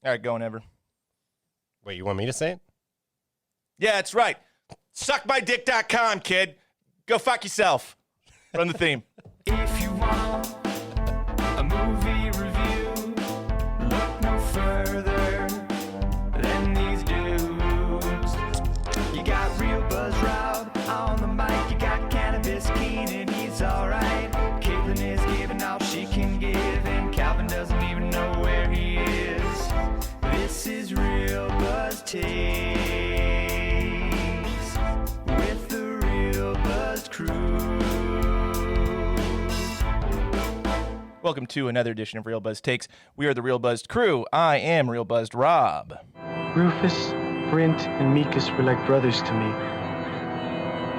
All right, go whenever. Wait, you want me to say it? Yeah, that's right. Suckmydick.com, kid. Go fuck yourself. Run the theme. If you want a movie review, look no further than these dudes. You got Real Buzz Rob on the mic, you got Cannabis Keenan, he's alright. Caitlin is giving all she can give, and Calvin doesn't even know where he is. This is Real Buzz Takes with the Real Buzz crew. Welcome to another edition of Real Buzz Takes. We are the Real Buzzed crew. I am Real Buzzed Rob. Rufus, Brent, and Mikas were like brothers to me.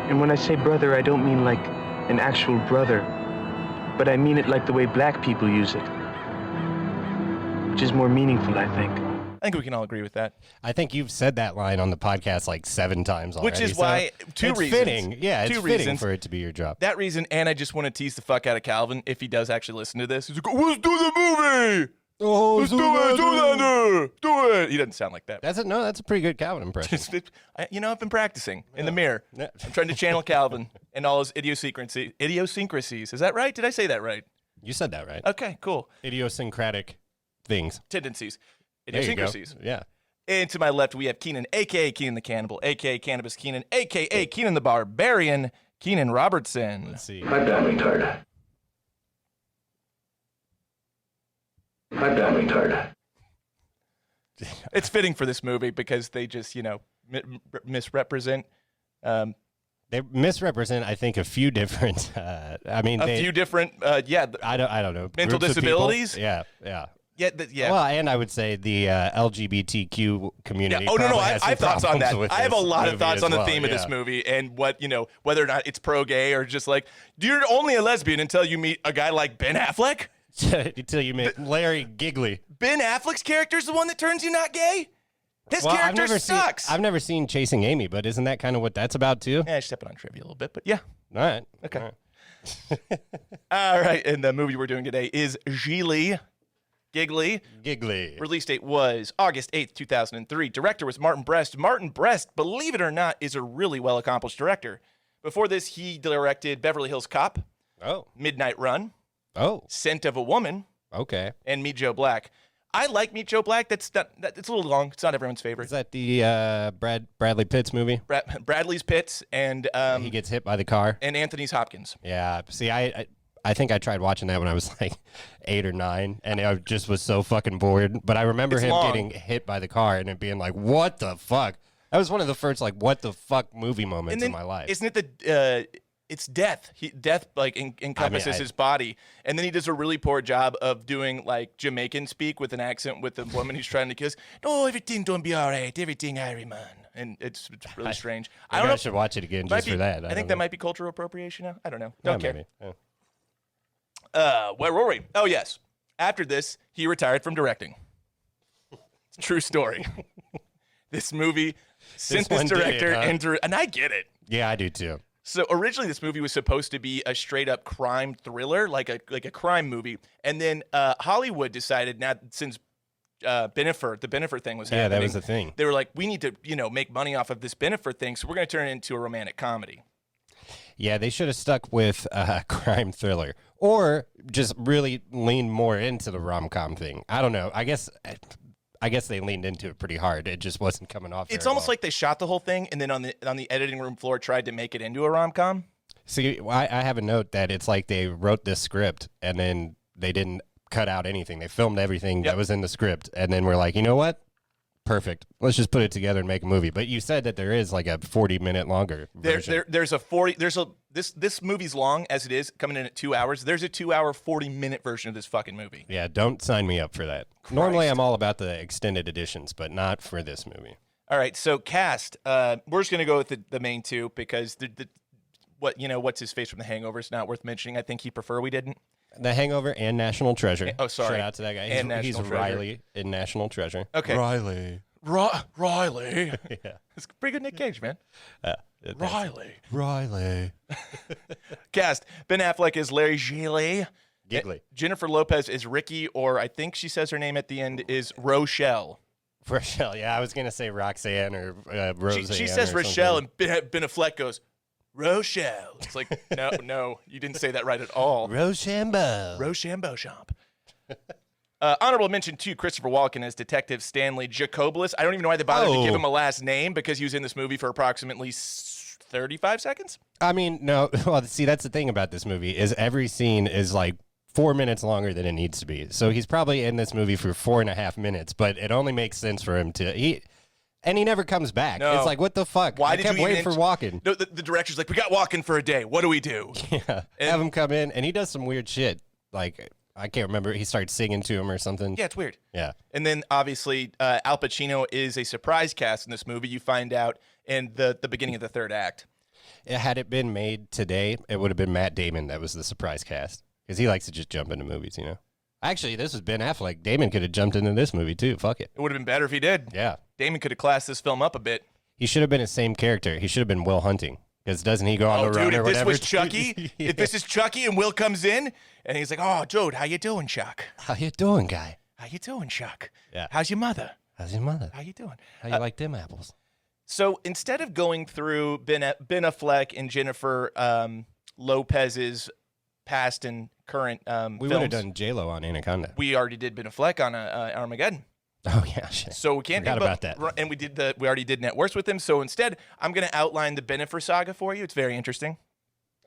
And when I say brother, I don't mean like an actual brother, but I mean it like the way black people use it, which is more meaningful, I think. I think we can all agree with that. I think you've said that line on the podcast like 7 times already. Which is why, two it's reasons. Fitting. Yeah, it's two fitting reasons. for it to be your job. That reason, and I just want to tease the fuck out of Calvin if he does actually listen to this. He's like, let's do the movie! Oh, Let's do it! Do it! He doesn't sound like that. That's a pretty good Calvin impression. I've been practicing in the mirror. I'm trying to channel Calvin and all his idiosyncrasies. Is that right? Did I say that right? You said that right. Okay, cool. Idiosyncratic things. Tendencies. There you go. Idiosyncrasies. Yeah. And to my left, we have Keenan, a.k.a. Keenan the Cannibal, a.k.a. Cannabis Keenan, a.k.a. Keenan the Barbarian, Keenan Robertson. Let's see. Pipe down, retard. Pipe down, retard. It's fitting for this movie because they just, misrepresent. They misrepresent, I think, a few different. Few different, I don't know. Mental groups of disabilities? people. Yeah. Yeah. Well, and I would say the LGBTQ community. Yeah. Oh, no, probably I has some have thoughts on that. problems with I have a this lot of movie thoughts as on the well, theme of yeah. this movie and what, whether or not it's pro-gay or just like, you're only a lesbian until you meet a guy like Ben Affleck? Until you meet Larry Gigli. Ben Affleck's character is the one that turns you not gay? His character sucks. I've never seen Chasing Amy, but isn't that kind of what that's about too? Yeah, stepping on trivia a little bit, but yeah. All right. Okay. All right. All right, and the movie we're doing today is Gigli. Release date was August 8th, 2003. Director was Martin Brest. Martin Brest, believe it or not, is a really well-accomplished director. Before this, he directed Beverly Hills Cop, Oh. Midnight Run, Oh. Scent of a Woman, Okay. and Meet Joe Black. I like Meet Joe Black. It's a little long. It's not everyone's favorite. Is that the Bradley Pitts movie? Bradley's Pitts and He gets hit by the car. and Anthony Hopkins. Yeah. See, I think I tried watching that when I was like 8 or 9, and I just was so fucking bored. But I remember It's him long. getting hit by the car and it being like, what the fuck? That was one of the first like, what the fuck movie moments in my life. Isn't it it's death. Death like encompasses his body, and then he does a really poor job of doing like Jamaican speak with an accent with the woman he's trying to kiss. No, everything don't be all right. Everything Irie man, and it's really strange. I don't know. I should watch it again just for that. I think that might be cultural appropriation now. I don't know. Don't care. Maybe. Yeah. Where were we? Oh yes. After this, he retired from directing. It's a true story. This movie sent this one did it, director huh? into, and I get it. Yeah, I do too. So originally, this movie was supposed to be a straight-up crime thriller, like a crime movie, and then Hollywood decided, now since the Bennifer thing was happening, Yeah, that was the thing. They were like, we need to make money off of this Bennifer thing, so we're going to turn it into a romantic comedy. Yeah, they should have stuck with a crime thriller or just really leaned more into the rom-com thing. I don't know. I guess they leaned into it pretty hard. It just wasn't coming off. It's almost like they shot the whole thing and then on the editing room floor tried to make it into a rom-com. See, I have a note that it's like they wrote this script and then they didn't cut out anything. They filmed everything that was in the script, and then we're like, you know what? Perfect. Let's just put it together and make a movie. But you said that there is like a 40-minute longer version. This movie's long as it is, coming in at 2 hours. There's a 2 hour, 40-minute version of this fucking movie. Yeah, don't sign me up for that. Normally, I'm all about the extended editions, but not for this movie. All right, so cast. We're just gonna go with the main two because what's his face from The Hangover is not worth mentioning. I think he'd prefer we didn't. The Hangover and National Treasure. Oh, sorry. Shout out to that guy. And He's National Treasure. Riley in National Treasure. Okay. Riley. Riley. Yeah. It's pretty good Nick Cage, man. Riley. Riley. Cast. Ben Affleck is Larry Gigli. Gigli. Jennifer Lopez is Ricky, or I think she says her name at the end is Rochelle. Rochelle, yeah, I was gonna say Roxanne or Roseanne. She says or Rochelle, something. and Ben Affleck goes, Rochelle. It's like, no, you didn't say that right at all. Rochambeau. Rochambeau. Honorable mention to Christopher Walken as Detective Stanley Jacobus. I don't even know why they bothered to give him a last name because he was in this movie for approximately 35 seconds. I mean, no. Well, see, that's the thing about this movie is every scene is like 4 minutes longer than it needs to be. So he's probably in this movie for 4.5 minutes, but it only makes sense for him to. And he never comes back. No. It's like, what the fuck? Why I did kept you waiting even for Walken. No, the director's like, we got Walken for a day. What do we do? Yeah, have him come in, and he does some weird shit. Like, I can't remember. He starts singing to him or something. Yeah, it's weird. Yeah. And then, obviously, Al Pacino is a surprise cast in this movie. You find out in the beginning of the third act. Had it been made today, it would have been Matt Damon that was the surprise cast. Because he likes to just jump into movies, you know? Actually, this was Ben Affleck. Damon could have jumped into this movie, too. Fuck it. It would have been better if he did. Yeah. Damon could have classed this film up a bit. He should have been his same character. He should have been Will Hunting. Because doesn't he go on the run dude, or if this whatever? was Chucky, Yeah. if this is Chucky and Will comes in and he's like, oh, dude, how you doing, Chuck? How you doing, guy? How you doing, Chuck? Yeah. How's your mother? How's your mother? How you doing? How you like them apples? So instead of going through Ben Affleck and Jennifer Lopez's past and current We would have done J-Lo on Anaconda. we already did Ben Affleck on Armageddon. Oh, yeah, shit. So we can't Forgot do about that. And we already did Net Worth with him. So instead, I'm going to outline the Bennifer saga for you. It's very interesting.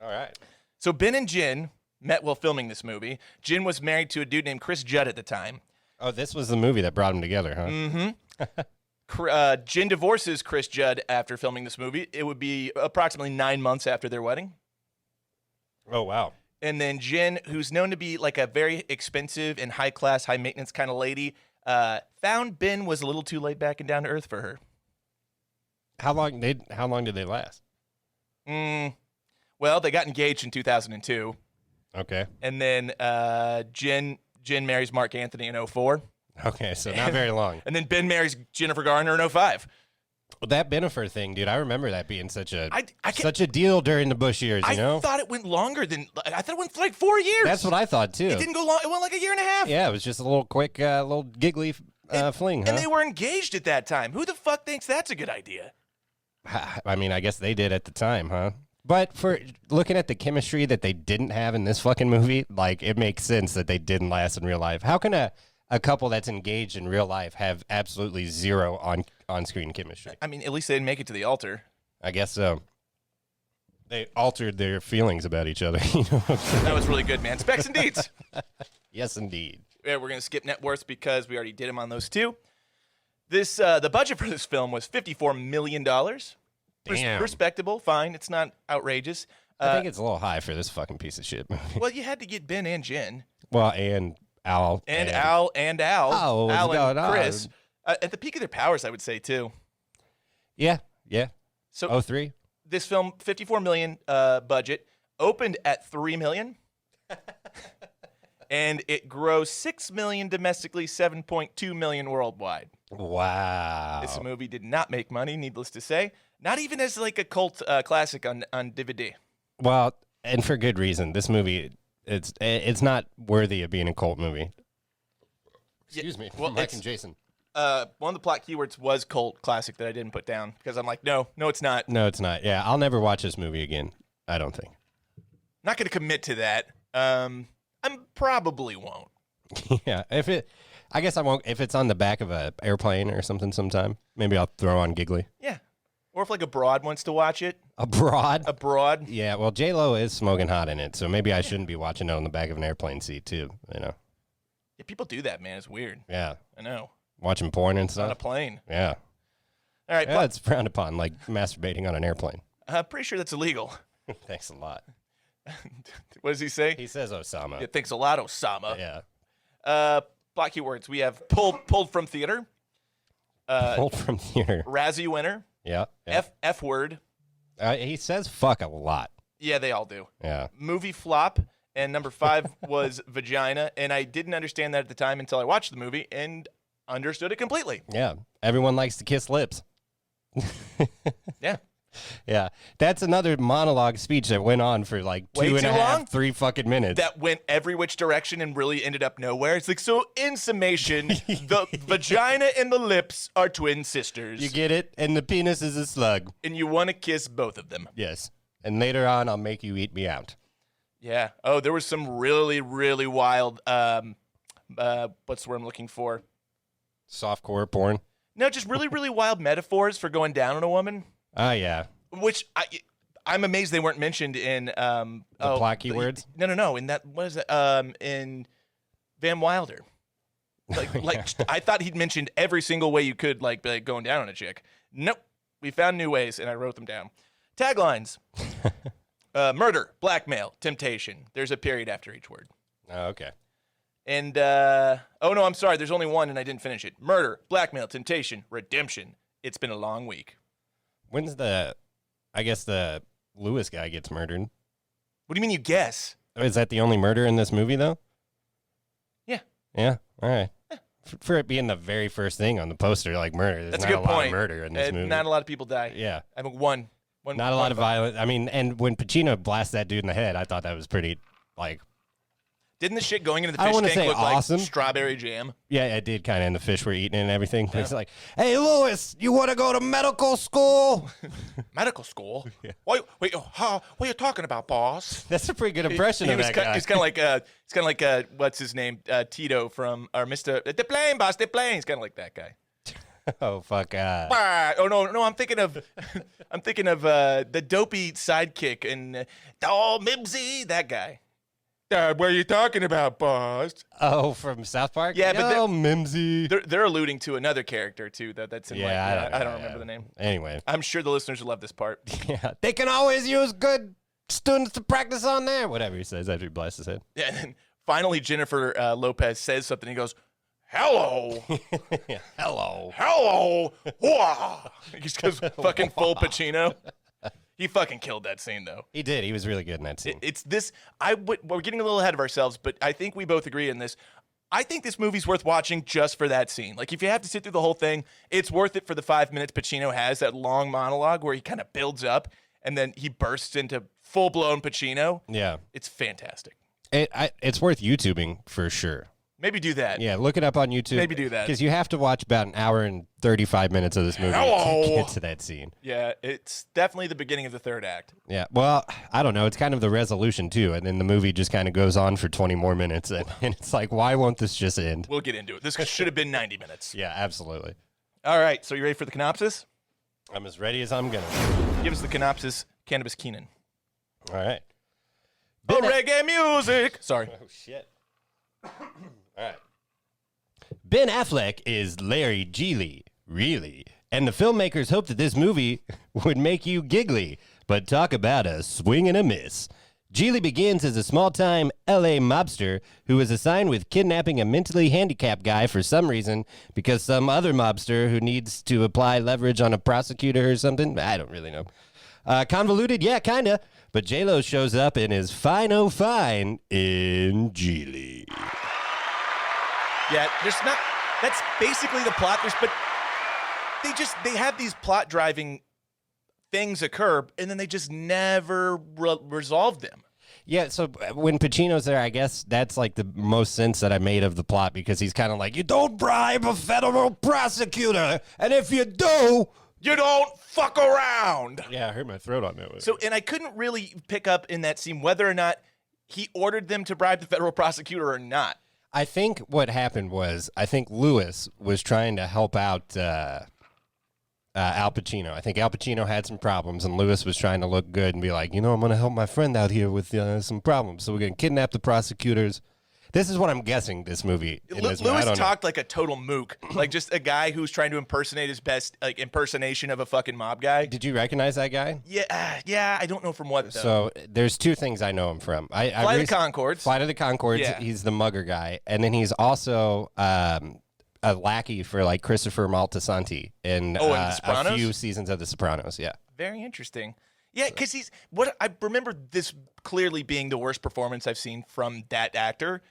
All right. So Ben and Jen met while filming this movie. Jen was married to a dude named Chris Judd at the time. Oh, this was the movie that brought them together, huh? Mm-hmm. Jen divorces Chris Judd after filming this movie. It would be approximately 9 months after their wedding. Oh, wow. And then Jen, who's known to be like a very expensive and high-class, high-maintenance kind of lady, found Ben was a little too laid back and down to earth for her. How long did they last? Well, they got engaged in 2002. Okay. And then Jen marries Mark Anthony in 2004. Okay, so not very long. And then Ben marries Jennifer Garner in 2005. Well, that Bennifer thing, dude, I remember that being such a I such a deal during the Bush years, you know? I thought it went longer than I thought it went for like 4 years. That's what I thought, too. It didn't go long. It went like a year and a half. Yeah, it was just a little quick, little giggly fling, huh? And they were engaged at that time. Who the fuck thinks that's a good idea? I mean, I guess they did at the time, huh? But for looking at the chemistry that they didn't have in this fucking movie, like, it makes sense that they didn't last in real life. How can a couple that's engaged in real life have absolutely zero on-screen chemistry? I mean, at least they didn't make it to the altar. I guess so. They altered their feelings about each other. You know what I'm saying? That was really good, man. Specs and deeds. Yes, indeed. Yeah, we're going to skip net worths because we already did them on those two. This the budget for this film was $54 million. Damn. Respectable, fine. It's not outrageous. I think it's a little high for this fucking piece of shit movie. Well, you had to get Ben and Jen. Well, and Al. And Al. Oh, what's Al and going on? Chris. At the peak of their powers, I would say, too. Yeah. So 03. this film, $54 million budget, opened at $3 million. And it grossed $6 million domestically, $7.2 million worldwide. Wow. This movie did not make money, needless to say. Not even as like a cult classic on DVD. Well, and for good reason. This movie, it's not worthy of being a cult movie. Excuse me. well, Mike it's- and Jason. One of the plot keywords was cult classic that I didn't put down because I'm like, no, it's not. No, it's not. Yeah, I'll never watch this movie again. I don't think. Not going to commit to that. I probably won't. Yeah, I guess I won't. If it's on the back of a airplane or something sometime, maybe I'll throw on Gigli. Yeah. Or if like a broad wants to watch it. Abroad? Abroad. Yeah, well, J-Lo is smoking hot in it, so maybe I shouldn't be watching it on the back of an airplane seat, too, you know? Yeah, people do that, man. It's weird. Yeah. I know. Watching porn and On a stuff? plane. Yeah. All right. Yeah, it's frowned upon, like masturbating on an airplane. I'm pretty sure that's illegal. Thanks a lot. What does he say? He says Osama. Yeah, thanks a lot, Osama. Yeah. Plot keywords. We have pulled from theater. Pulled from theater. Razzie winner. Yeah. F word. He says fuck a lot. Yeah, they all do. Yeah. Movie flop. And number 5 was vagina. And I didn't understand that at the time until I watched the movie and understood it completely. Yeah. Everyone likes to kiss lips. Yeah. Yeah, that's another monologue speech that went on for like Way two and too a half, long? 3 fucking minutes. That went every which direction and really ended up nowhere. It's like, so in summation, the vagina and the lips are twin sisters. You get it? And the penis is a slug. And you want to kiss both of them. Yes. And later on, I'll make you eat me out. Yeah. Oh, there was some really, really wild, what's the word I'm looking for? Softcore porn. No, just really, really wild metaphors for going down on a woman. Oh, yeah. Which I'm amazed they weren't mentioned in The plot keywords? No. In that, what is that? In Van Wilder. Like I thought he'd mentioned every single way you could like going down on a chick. Nope. We found new ways, and I wrote them down. Taglines: murder, blackmail, temptation. There's a period after each word. Oh, okay. And oh no, I'm sorry. There's only one, and I didn't finish it. Murder, blackmail, temptation, redemption. It's been a long week. When's I guess the Lewis guy gets murdered. What do you mean you guess? Is that the only murder in this movie, though? Yeah. Yeah? All right. For it being the very first thing on the poster, like murder, there's That's a not good a lot point. of murder in this movie. Not a lot of people die. Yeah. I mean, one. Not a lot of violence. I mean, and when Pacino blasts that dude in the head, I thought that was pretty, like... Didn't the shit going into the I fish wanna tank say look awesome. like strawberry jam? Yeah, it did kind of, and the fish were eating it and everything. Yeah. It's like, hey, Lewis, you want to go to medical school? Medical school? Yeah. Wait, what are you talking about, boss? That's a pretty good impression of that guy. He's kind of like, what's his name? Tito from, or Mr. The plane, boss, the plane. He's kind of like that guy. Oh, fuck. Oh, no, I'm thinking of the dopey sidekick and, Mimsy, that guy. What are you talking about, boss? Oh, from South Park? Yeah, but Mimsy. they're alluding to another character, too, that's in I don't remember the name. Anyway. I'm sure the listeners will love this part. Yeah, they can always use good students to practice on there. Whatever he says after he blasts his head. Yeah, and then finally Jennifer Lopez says something. He goes, hello. Yeah. Hello. Hello. Wah. He just goes fucking full Pacino. He fucking killed that scene, though. He did. He was really good in that scene. It's this. We're getting a little ahead of ourselves, but I think we both agree on this. I think this movie's worth watching just for that scene. Like, if you have to sit through the whole thing, it's worth it for the 5 minutes Pacino has, that long monologue where he kind of builds up and then he bursts into full-blown Pacino. Yeah. It's fantastic. It's worth YouTubing for sure. Maybe do that. Yeah, look it up on YouTube. Maybe do that. Because you have to watch about an hour and 35 minutes of this movie to get to that scene. Yeah, it's definitely the beginning of the third act. Yeah, well, I don't know. It's kind of the resolution, too. And then the movie just kind of goes on for 20 more minutes. And it's like, why won't this just end? We'll get into it. This should have been 90 minutes. Yeah, absolutely. All right, so you ready for the synopsis? I'm as ready as I'm going to. Give us the synopsis, Cannabis Keenan. All right. Reggae music! Sorry. Oh, shit. All right. Ben Affleck is Larry Gigli, really. And the filmmakers hoped that this movie would make you giggly. But talk about a swing and a miss. Gigli begins as a small-time L.A. mobster who is assigned with kidnapping a mentally handicapped guy for some reason because some other mobster who needs to apply leverage on a prosecutor or something. I don't really know. Convoluted? Yeah, kinda. But J-Lo shows up and is fine in Gigli. Yeah, there's not. That's basically the plot. But they have these plot driving things occur, and then they just never resolve them. Yeah, so when Pacino's there, I guess that's like the most sense that I made of the plot because he's kind of like, you don't bribe a federal prosecutor, and if you do, you don't fuck around. Yeah, I hurt my throat on that one. So, and I couldn't really pick up in that scene whether or not he ordered them to bribe the federal prosecutor or not. I think what happened was, I think Lewis was trying to help out Al Pacino. I think Al Pacino had some problems, and Lewis was trying to look good and be like, I'm going to help my friend out here with some problems. So we're going to kidnap the prosecutors. This is what I'm guessing this movie. Lewis talked like a total mook, like just a guy who's trying to impersonate his best impersonation of a fucking mob guy. Did you recognize that guy? Yeah, I don't know from what, though. So there's two things I know him from. Flight of the Conchords. Flight of the Conchords, yeah. He's the mugger guy. And then he's also a lackey for like Christopher Maltasanti in The Sopranos? a few seasons of The Sopranos, yeah. Very interesting. Yeah, because I remember this clearly being the worst performance I've seen from that actor,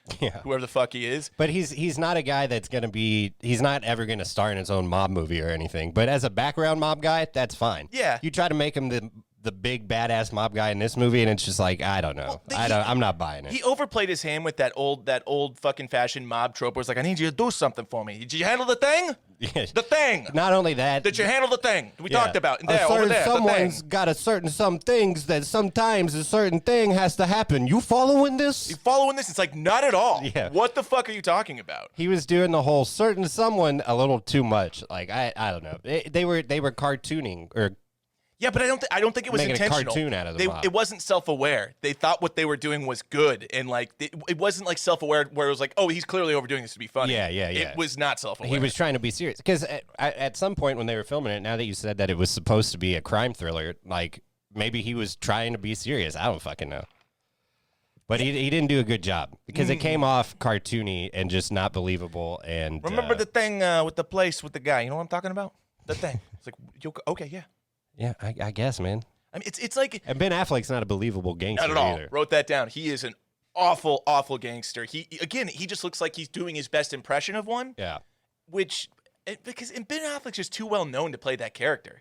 whoever the fuck he is. But he's not a guy that's going to be, he's not ever going to star in his own mob movie or anything. But as a background mob guy, that's fine. Yeah. You try to make him the big badass mob guy in this movie, and it's just like, I don't know. I'm not buying it. He overplayed his hand with that old fucking fashioned mob trope where it's like, I need you to do something for me. Did you handle the thing? Yeah. The thing. Not only that. Did you handle the thing we talked about? And there, over there, someone's the thing. got some things that sometimes a certain thing has to happen. You following this? You following this? It's like, not at all. Yeah. What the fuck are you talking about? He was doing the whole certain someone a little too much. Like, I don't know. They were cartooning or. Yeah, but I don't think it was Making a intentional. cartoon out of the mob. It wasn't self-aware. They thought what they were doing was good, and like it wasn't like self-aware where it was like, oh, he's clearly overdoing this to be funny. Yeah. It was not self-aware. He was trying to be serious because at some point when they were filming it, now that you said that it was supposed to be a crime thriller, like maybe he was trying to be serious. I don't fucking know. But he didn't do a good job because it came off cartoony and just not believable. And remember the thing with the place with the guy? You know what I'm talking about? The thing. It's like, okay, yeah. Yeah, I guess, man. I mean, it's like, and Ben Affleck's not a believable gangster not at all. either. Wrote that down. He is an awful, awful gangster. He just looks like he's doing his best impression of one. Yeah. Because Ben Affleck's just too well known to play that character.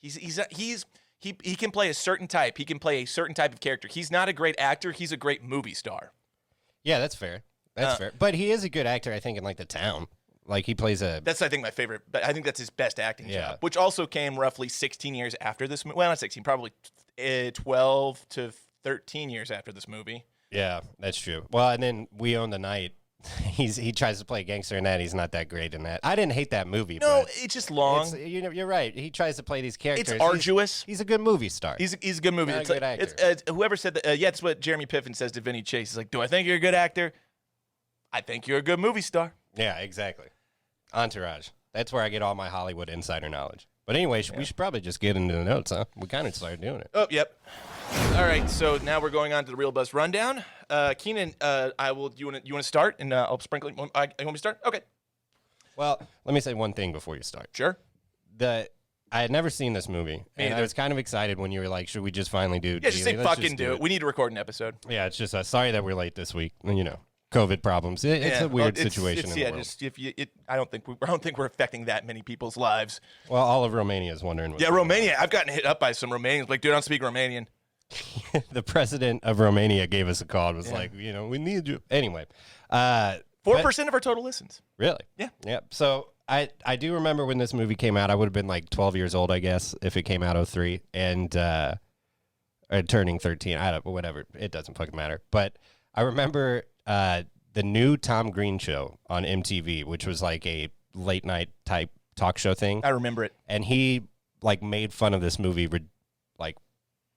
He can play a certain type. He can play a certain type of character. He's not a great actor. He's a great movie star. Yeah, that's fair. That's fair. But he is a good actor, I think, in like The Town. Like he plays a. That's I think my favorite. But I think that's his best acting job, which also came roughly 16 years after this. Well, not 16, probably 12 to 13 years after this movie. Yeah, that's true. Well, and then We Own the Night. He tries to play a gangster in that. He's not that great in that. I didn't hate that movie. No, but it's just long. You're right. He tries to play these characters. It's arduous. He's a good movie star. He's a good movie. Not a good actor. It's, whoever said that. Yeah, it's what Jeremy Piven says to Vinny Chase. He's like, "Do I think you're a good actor? I think you're a good movie star." Yeah, exactly. Entourage. That's where I get all my Hollywood insider knowledge. But anyway, we should probably just get into the notes, huh? We kind of started doing it. Oh, yep. All right, so now we're going on to the Real Buzz Rundown. Keenan, I will. You want to start, and I'll sprinkle. You want me to start? Okay. Well, let me say one thing before you start. Sure. I had never seen this movie, and I was kind of excited when you were like, "Should we just finally do?" Yeah, just say fucking do it. We need to record an episode. Yeah, it's just sorry that we're late this week. You know, COVID problems. It's a weird situation in the world. Just I don't think we're affecting that many people's lives. Well, all of Romania is wondering. Yeah, Romania. I've gotten hit up by some Romanians. Like, dude, I don't speak Romanian. The president of Romania gave us a call and was like, you know, we need you. Anyway, 4% of our total listens. Really? Yeah. Yeah. So I do remember when this movie came out. I would have been like 12 years old, I guess, if it came out 03 and turning 13. I don't whatever. It doesn't fucking matter. But I remember the new Tom Green show on MTV, which was like a late night type talk show thing. I remember it. And he like made fun of this movie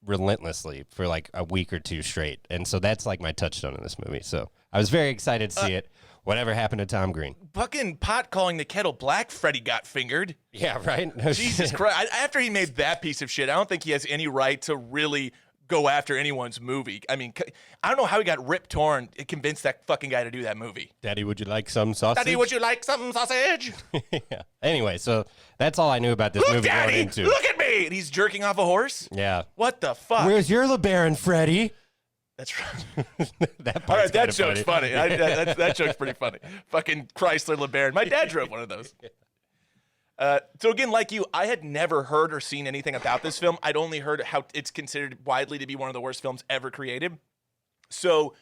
relentlessly for like a week or two straight. And so that's like my touchstone in this movie. So I was very excited to see it. Whatever happened to Tom Green? Fucking pot calling the kettle black, Freddie got fingered. Yeah, right? No Jesus shit. Christ. After he made that piece of shit, I don't think he has any right to really go after anyone's movie. I mean, I don't know how he got ripped torn and convinced that fucking guy to do that movie. Daddy, would you like some sausage? Daddy, would you like some sausage? Yeah. Anyway, so that's all I knew about this movie Daddy, going into. Look at me! And he's jerking off a horse? Yeah. What the fuck? Where's your LeBaron, Freddie? That's right. That All right, part's that kinda joke's funny. That joke's pretty funny. Fucking Chrysler LeBaron. My dad drove one of those. So again, like you, I had never heard or seen anything about this film. I'd only heard how it's considered widely to be one of the worst films ever created. So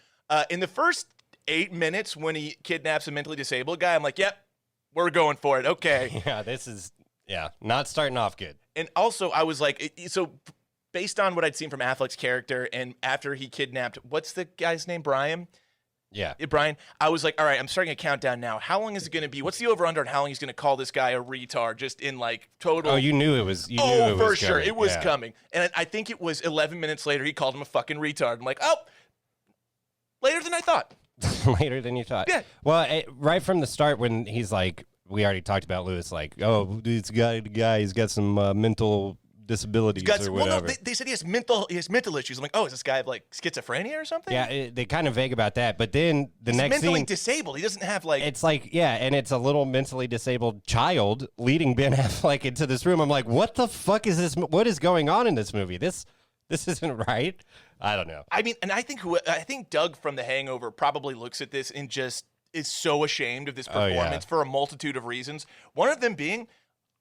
in the first 8 minutes when he kidnaps a mentally disabled guy, I'm like, yep, we're going for it. Okay. Yeah, this is, not starting off good. And also I was like, so based on what I'd seen from Affleck's character and after he kidnapped, what's the guy's name, Brian? Yeah. Brian, I was like, all right, I'm starting a countdown now. How long is it going to be? What's the over-under on how long he's going to call this guy a retard just in, like, total... Oh, you knew it was... for sure. Coming. It was coming. And I think it was 11 minutes later, he called him a fucking retard. I'm like, oh, later than I thought. Later than you thought. Yeah. Well, right from the start when he's like, we already talked about Lewis, like, oh, this guy, he's got some mental... disabilities or whatever. Well, no, they said he has mental issues. I'm like, oh, is this guy like schizophrenia or something? Yeah, they kind of vague about that. But then the next mentally scene, disabled. He doesn't have like. It's like, and it's a little mentally disabled child leading Ben Affleck into this room. I'm like, what the fuck is this? What is going on in this movie? This This isn't right. I don't know. I mean, and I think Doug from The Hangover probably looks at this and just is so ashamed of this performance for a multitude of reasons. One of them being,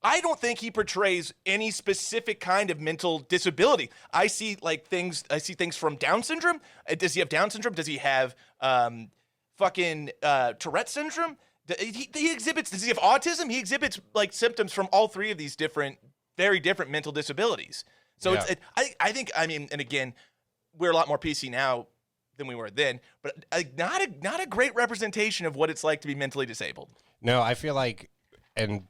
I don't think he portrays any specific kind of mental disability. I see things from Down syndrome. Does he have Down syndrome? Does he have Tourette syndrome? Does he have autism? He exhibits like symptoms from all three of these very different mental disabilities. So I think, and again, we're a lot more PC now than we were then, but not a great representation of what it's like to be mentally disabled. No, I feel like, and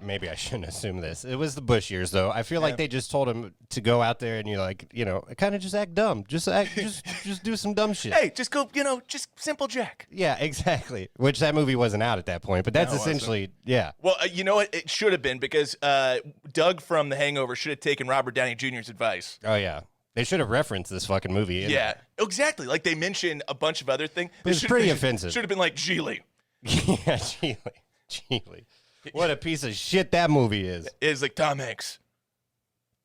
maybe I shouldn't assume this. It was the Bush years, though. I feel like they just told him to go out there and kind of just act dumb, just do some dumb shit. Hey, just go, just simple Jack. Yeah, exactly. Which that movie wasn't out at that point, but that's essentially, yeah. Well, you know what? It should have been because Doug from The Hangover should have taken Robert Downey Jr.'s advice. Oh yeah. They should have referenced this fucking movie. Yeah, exactly. Like they mentioned a bunch of other things. It was pretty offensive. Should have been like Gigli. Yeah, Gigli. What a piece of shit that movie is. It's like Tom Hanks,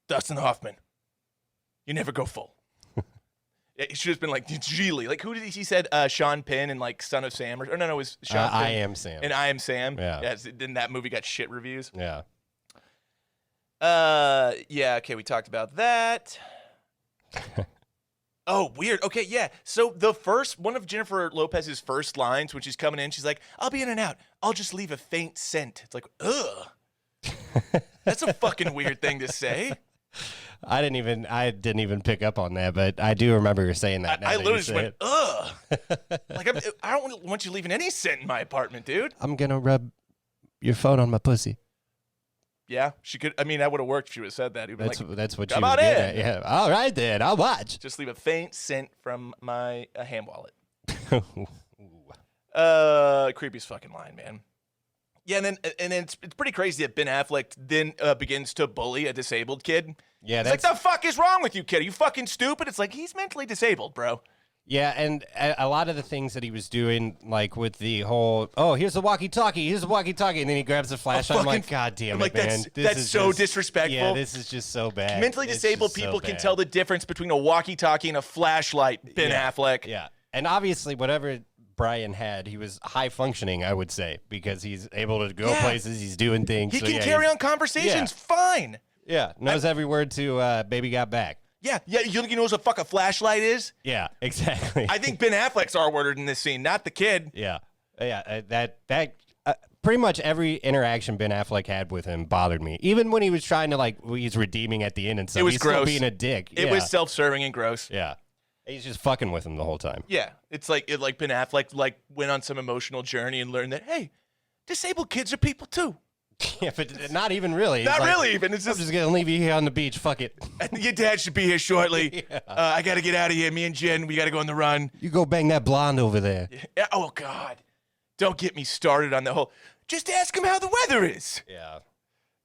Dustin Hoffman. You never go full. It should have been like Gigli. Like who did he said? Sean Penn and like Son of Sam or no, it was Sean Penn. I Am Sam. And I Am Sam. Yeah. Then that movie got shit reviews. Yeah. Yeah. Okay, we talked about that. Oh, weird. Okay, yeah. So one of Jennifer Lopez's first lines when she's coming in, she's like, "I'll be in and out. I'll just leave a faint scent." It's like, ugh. That's a fucking weird thing to say. I didn't even pick up on that, but I do remember her saying that. I literally just went, ugh. Like I don't want you leaving any scent in my apartment, dude. I'm gonna rub your phone on my pussy. Yeah, she could. I mean, that would have worked if she would have said that. That's what come she on was in. At. Yeah. All right, then. I'll watch. Just leave a faint scent from my hand wallet. Creepiest fucking line, man. Yeah, and then it's pretty crazy that Ben Affleck then begins to bully a disabled kid. Yeah, it's like, the fuck is wrong with you, kid? Are you fucking stupid? It's like, he's mentally disabled, bro. Yeah, and a lot of the things that he was doing, like with the whole, here's the walkie-talkie, and then he grabs the flashlight. I'm like, God damn it, man. That's so disrespectful. Yeah, this is just so bad. Mentally disabled people can tell the difference between a walkie-talkie and a flashlight, Ben Affleck. Yeah, and obviously whatever Brian had, he was high-functioning, I would say, because he's able to go places, he's doing things. He can carry on conversations fine. Yeah, knows every word to Baby Got Back. Yeah, you think he knows what the fuck a flashlight is? Yeah, exactly. I think Ben Affleck's R-worded in this scene, not the kid. Yeah. That pretty much every interaction Ben Affleck had with him bothered me. Even when he was trying to, he's redeeming at the end and stuff. It was he's gross. Still being a dick. It was self-serving and gross. Yeah. He's just fucking with him the whole time. Yeah. It's like Ben Affleck went on some emotional journey and learned that, hey, disabled kids are people too. Yeah, but not even really. Not really even. It's I'm just going to leave you here on the beach. Fuck it. Your dad should be here shortly. Yeah. I got to get out of here. Me and Jen, we got to go on the run. You go bang that blonde over there. Yeah. Oh, God. Don't get me started on the whole, just ask him how the weather is. Yeah.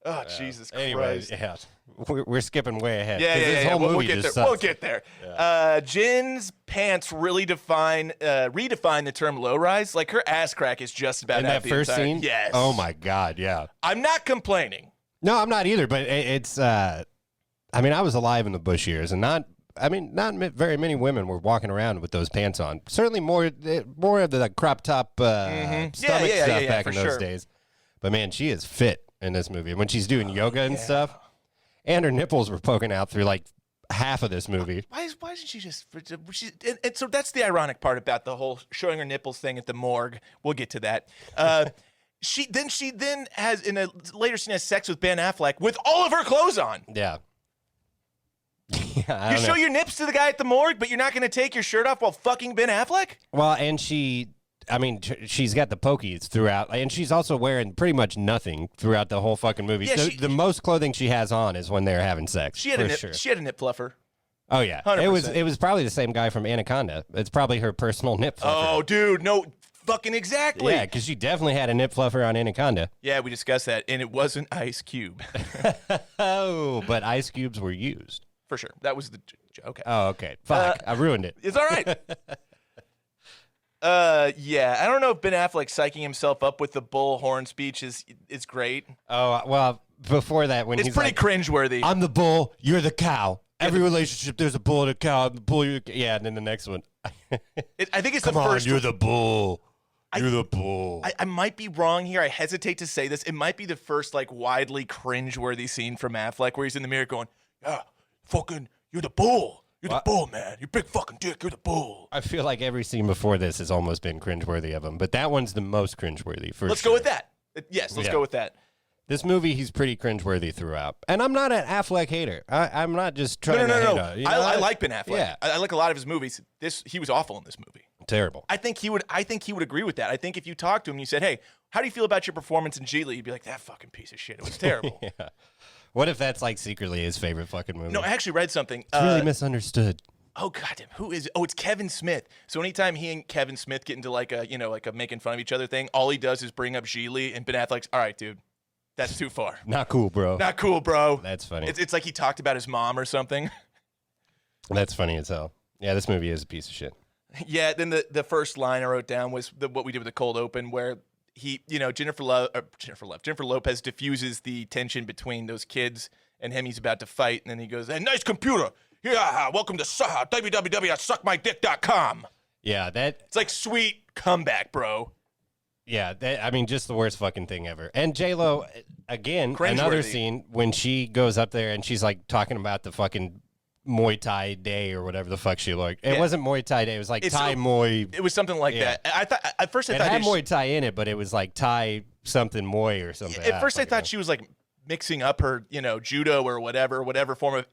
Oh, Jesus Christ. Anyways, yeah. We're skipping way ahead. Yeah. This whole movie we'll get just there. sucks. We'll get there. Yeah. Jen's pants really redefine the term low rise. Like her ass crack is just about in that first scene. Yes. Oh my God. Yeah. I'm not complaining. No, I'm not either. But it's. I was alive in the Bush years, and not very many women were walking around with those pants on. Certainly more of the crop top stomach stuff back in those days. But man, she is fit in this movie. When she's doing yoga and stuff, and her nipples were poking out through like half of this movie. Why isn't she just? And so that's the ironic part about the whole showing her nipples thing at the morgue. We'll get to that. She then has in a later scene has sex with Ben Affleck with all of her clothes on. Yeah. You show your nips to the guy at the morgue, but you're not going to take your shirt off while fucking Ben Affleck? Well, and she's got the pokies throughout, and she's also wearing pretty much nothing throughout the whole fucking movie. Yeah, the most clothing she has on is when they're having sex. She had a nip fluffer. Oh yeah, 100%. It was probably the same guy from Anaconda. It's probably her personal nip fluffer. Oh, dude, no, fucking exactly. Yeah, because she definitely had a nip fluffer on Anaconda. Yeah, we discussed that, and it wasn't Ice Cube. Oh, but ice cubes were used. For sure. That was the joke. Okay. Oh, okay. Fuck. I ruined it. It's all right. Yeah. I don't know if Ben Affleck psyching himself up with the bullhorn speech is great. Oh, well, before that, when it's he's pretty like, cringeworthy. I'm the bull, you're the cow. Every relationship, there's a bull in a cow. The bull, yeah, and then the next one. I think it's Come the on, first. you're the bull. You're the bull. I might be wrong here. I hesitate to say this. It might be the first like widely cringeworthy scene from Affleck where he's in the mirror going, "Yeah, fucking, you're the bull. You're the bull, man. You big fucking dick. You're the bull." I feel like every scene before this has almost been cringeworthy of him, but that one's the most cringeworthy. Let's go with that. Yes, let's go with that. This movie, he's pretty cringeworthy throughout. And I'm not an Affleck hater. I'm not just trying to hate on, I like Ben Affleck. Yeah. I like a lot of his movies. He was awful in this movie. Terrible. I think he would agree with that. I think if you talked to him and you said, "Hey, how do you feel about your performance in Gigli?" He'd be like, "That fucking piece of shit. It was terrible." Yeah. What if that's like secretly his favorite fucking movie? No, I actually read something. It's really misunderstood. Oh goddamn, who is it? Oh, it's Kevin Smith. So anytime he and Kevin Smith get into like a making fun of each other thing, all he does is bring up Gigli, and Ben Affleck's, "All right, dude, that's too far. Not cool, bro. Not cool, bro." That's funny. It's like he talked about his mom or something. That's funny as hell. Yeah, this movie is a piece of shit. Yeah, then the first line I wrote down was what we did with the cold open, where Jennifer Lopez diffuses the tension between those kids and him. He's about to fight, and then he goes, "Hey, nice computer. Yeah, welcome to www.suckmydick.com." Yeah, It's like sweet comeback, bro. Yeah, I mean, just the worst fucking thing ever. And J-Lo, again, another scene when she goes up there and she's like talking about the fucking Muay Thai day or whatever the fuck she liked. It wasn't Muay Thai day. It was like Thai Muay. It was something like that. I thought at first it had Muay Thai in it, but it was like Thai something Muay or something. At first I thought she was like mixing up her, judo or whatever form of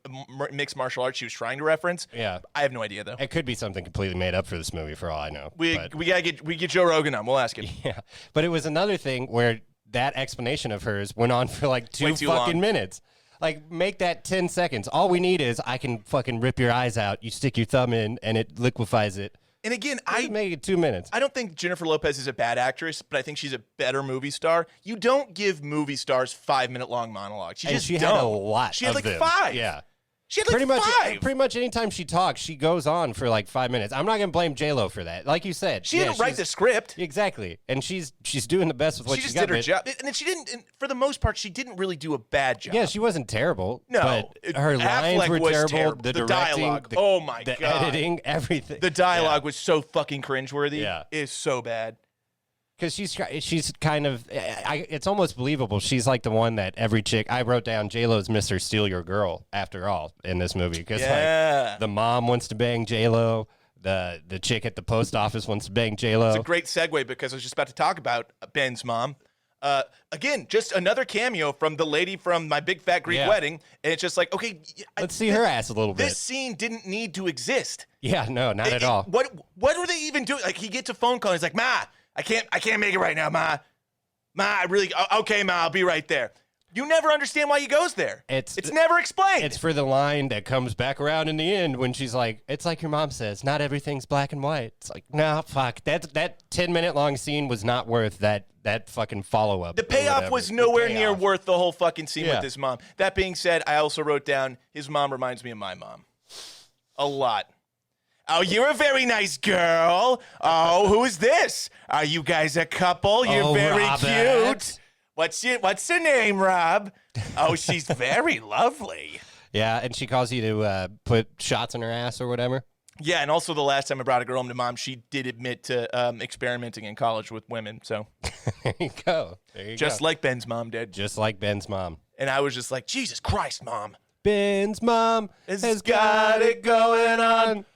mixed martial arts she was trying to reference. Yeah, I have no idea though. It could be something completely made up for this movie, for all I know. We get Joe Rogan on. We'll ask him. Yeah, but it was another thing where that explanation of hers went on for like two fucking minutes. Like, make that 10 seconds. All we need is I can fucking rip your eyes out. You stick your thumb in, and it liquefies it. And again, I make it 2 minutes. I don't think Jennifer Lopez is a bad actress, but I think she's a better movie star. You don't give movie stars 5-minute long monologues. She had a lot. She had like them. 5. Yeah. She had like 5. Pretty much anytime she talks, she goes on for like 5 minutes. I'm not gonna blame J-Lo for that. Like you said, she didn't write the script. Exactly, and she's doing the best with what she just got, did her job. And then she didn't. And for the most part, she didn't really do a bad job. Yeah, she wasn't terrible. No, but her lines were terrible. The directing, dialogue. Oh my the god, editing, everything. The dialogue was so fucking cringeworthy. Yeah, it's so bad. Because she's kind of, it's almost believable. She's like the one that every chick, I wrote down J-Lo's Mr. Steal Your Girl after all in this movie. Because like the mom wants to bang J-Lo, the chick at the post office wants to bang J-Lo. It's a great segue because I was just about to talk about Ben's mom. Again, just another cameo from the lady from My Big Fat Greek Wedding. And it's just like, okay. Let's see her ass a little bit. This scene didn't need to exist. Yeah, no, not at all. What were they even doing? Like, he gets a phone call. And he's like, "Ma, I can't make it right now, Ma. Ma, okay, Ma, I'll be right there." You never understand why he goes there. It's never explained. It's for the line that comes back around in the end when she's like, "It's like your mom says, not everything's black and white." It's like, nah, fuck. That 10-minute long scene was not worth that fucking follow-up. The payoff was nowhere near worth the whole fucking scene with his mom. That being said, I also wrote down his mom reminds me of my mom. A lot. "Oh, you're a very nice girl. Oh, who is this? Are you guys a couple? You're very Robert. Cute. What's her name, Rob? Oh, she's very lovely." Yeah, and she calls you to put shots in her ass or whatever. Yeah, and also the last time I brought a girl home to mom, she did admit to experimenting in college with women. So there you go. Just like Ben's mom did. Just like Ben's mom. And I was just like, Jesus Christ, Mom. Ben's mom has got it going on.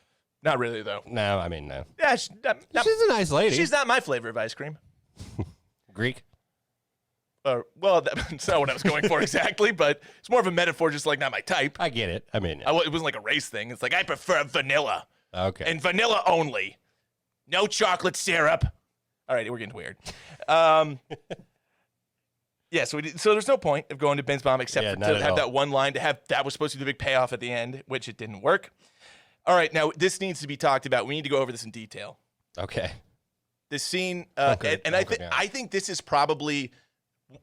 Not really, though. No, I mean, no. Yeah, she's a nice lady. She's not my flavor of ice cream. Greek? Well, that's not what I was going for exactly, but it's more of a metaphor, just like not my type. I get it. I mean, it wasn't like a race thing. It's like, I prefer vanilla. Okay. And vanilla only. No chocolate syrup. All right, we're getting weird. Yeah, so there's no point of going to Ben's mom except to have that one line, that was supposed to be the big payoff at the end, which it didn't work. All right, now this needs to be talked about. We need to go over this in detail. Okay. This scene, I think this is probably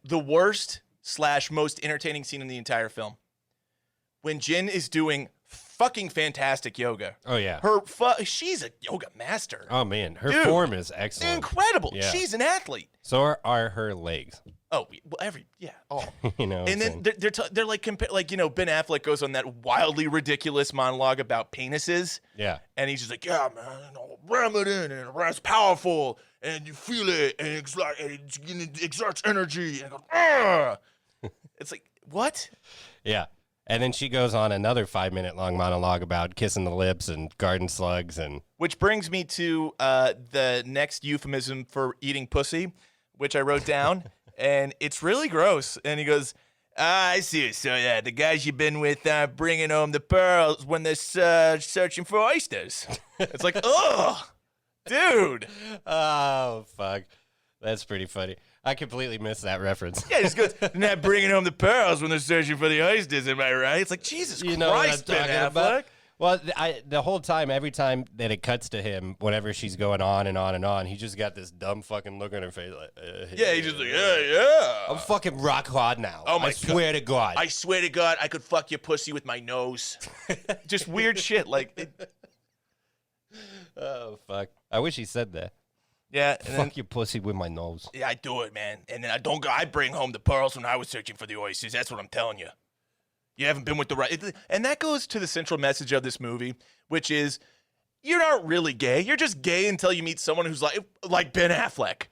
the worst / most entertaining scene in the entire film. When Jin is doing fucking fantastic yoga. Oh, yeah. She's a yoga master. Oh, man. Her form is excellent. Incredible. Yeah. She's an athlete. So are her legs. Oh, well, all. You know, and then they're like Ben Affleck goes on that wildly ridiculous monologue about penises. Yeah, and he's just like, yeah, man, ram it in, and it's powerful, and you feel it, and it exerts energy, and it's like, what? Yeah. And then she goes on another 5-minute long monologue about kissing the lips and garden slugs. Which brings me to the next euphemism for eating pussy, which I wrote down, and it's really gross. And he goes, I see. So, yeah, the guys you've been with bringing home the pearls when they're searching for oysters. It's like, ugh, dude. Oh, fuck. That's pretty funny. I completely missed that reference. Yeah, he just goes, they're not bringing home the pearls when they're searching for the oysters, am I right? It's like, Jesus Christ, Ben Affleck. Well, the whole time, every time that it cuts to him, whenever she's going on and on and on, he just got this dumb fucking look on her face. Like, yeah, he's just like, yeah. I'm fucking rock hard now. Oh my I swear to God. I swear to God, I could fuck your pussy with my nose. Just weird shit. Like, oh, fuck. I wish he said that. Yeah. Fuck your pussy with my nose. Yeah, I do it, man. And then I bring home the pearls when I was searching for the oysters. That's what I'm telling you. You haven't been with the right. And that goes to the central message of this movie, which is you're not really gay. You're just gay until you meet someone who's like Ben Affleck.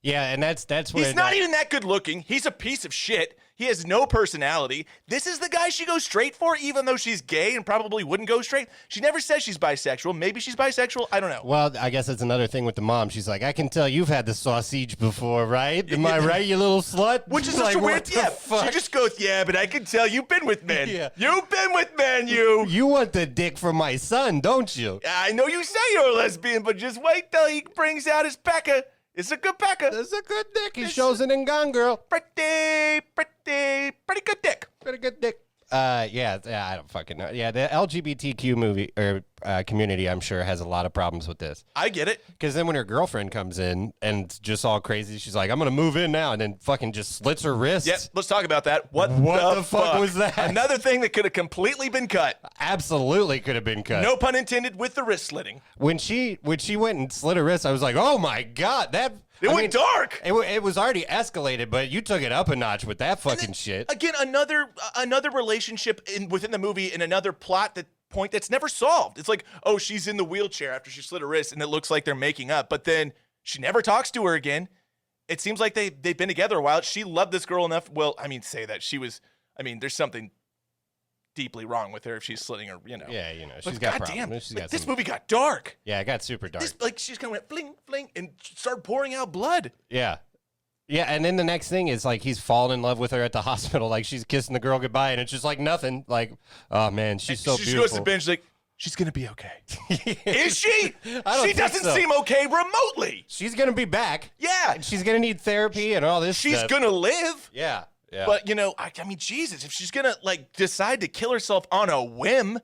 Yeah, and that's where he's not even that good looking. He's a piece of shit. He has no personality. This is the guy she goes straight for, even though she's gay and probably wouldn't go straight. She never says she's bisexual. Maybe she's bisexual. I don't know. Well, I guess that's another thing with the mom. She's like, I can tell you've had the sausage before, right? Am I right, you little slut? Which is like, such a weird, fuck? She just goes, yeah, but I can tell you've been with men. Yeah. You've been with men, you. You want the dick from my son, don't you? I know you say you're a lesbian, but just wait till he brings out his pecker. It's a good pecker. It's a good dick. He shows it in Gone Girl. Pretty good dick. Pretty good dick. Yeah, I don't fucking know. Yeah, the LGBTQ movie or community, I'm sure, has a lot of problems with this. I get it. Because then when her girlfriend comes in and just all crazy, she's like, I'm going to move in now, and then fucking just slits her wrist. Yep, let's talk about that. What the fuck was that? Another thing that could have completely been cut. Absolutely could have been cut. No pun intended with the wrist slitting. When she went and slit her wrist, I was like, oh my God, that... It went dark. It was already escalated, but you took it up a notch with that fucking shit. Again, another relationship within the movie and another plot point that's never solved. It's like, oh, she's in the wheelchair after she slit her wrist, and it looks like they're making up, but then she never talks to her again. It seems like they've been together a while. She loved this girl enough. Well, I mean, say that. There's something deeply wrong with her if she's slitting her, Yeah, she's but got goddamn, problems. this movie got dark. Yeah, it got super dark. She's kind of went fling, fling, and started pouring out blood. Yeah. Yeah, and then the next thing is, like, he's fallen in love with her at the hospital. Like, she's kissing the girl goodbye, and it's just like nothing. Like, oh, man, she's so beautiful. She goes to the bench, like, she's going to be okay. Is she? She doesn't seem okay remotely. She's going to be back. Yeah. She's going to need therapy and all this She's stuff. going to live. Yeah. Yeah. But, I mean, Jesus, if she's going to, decide to kill herself on a whim.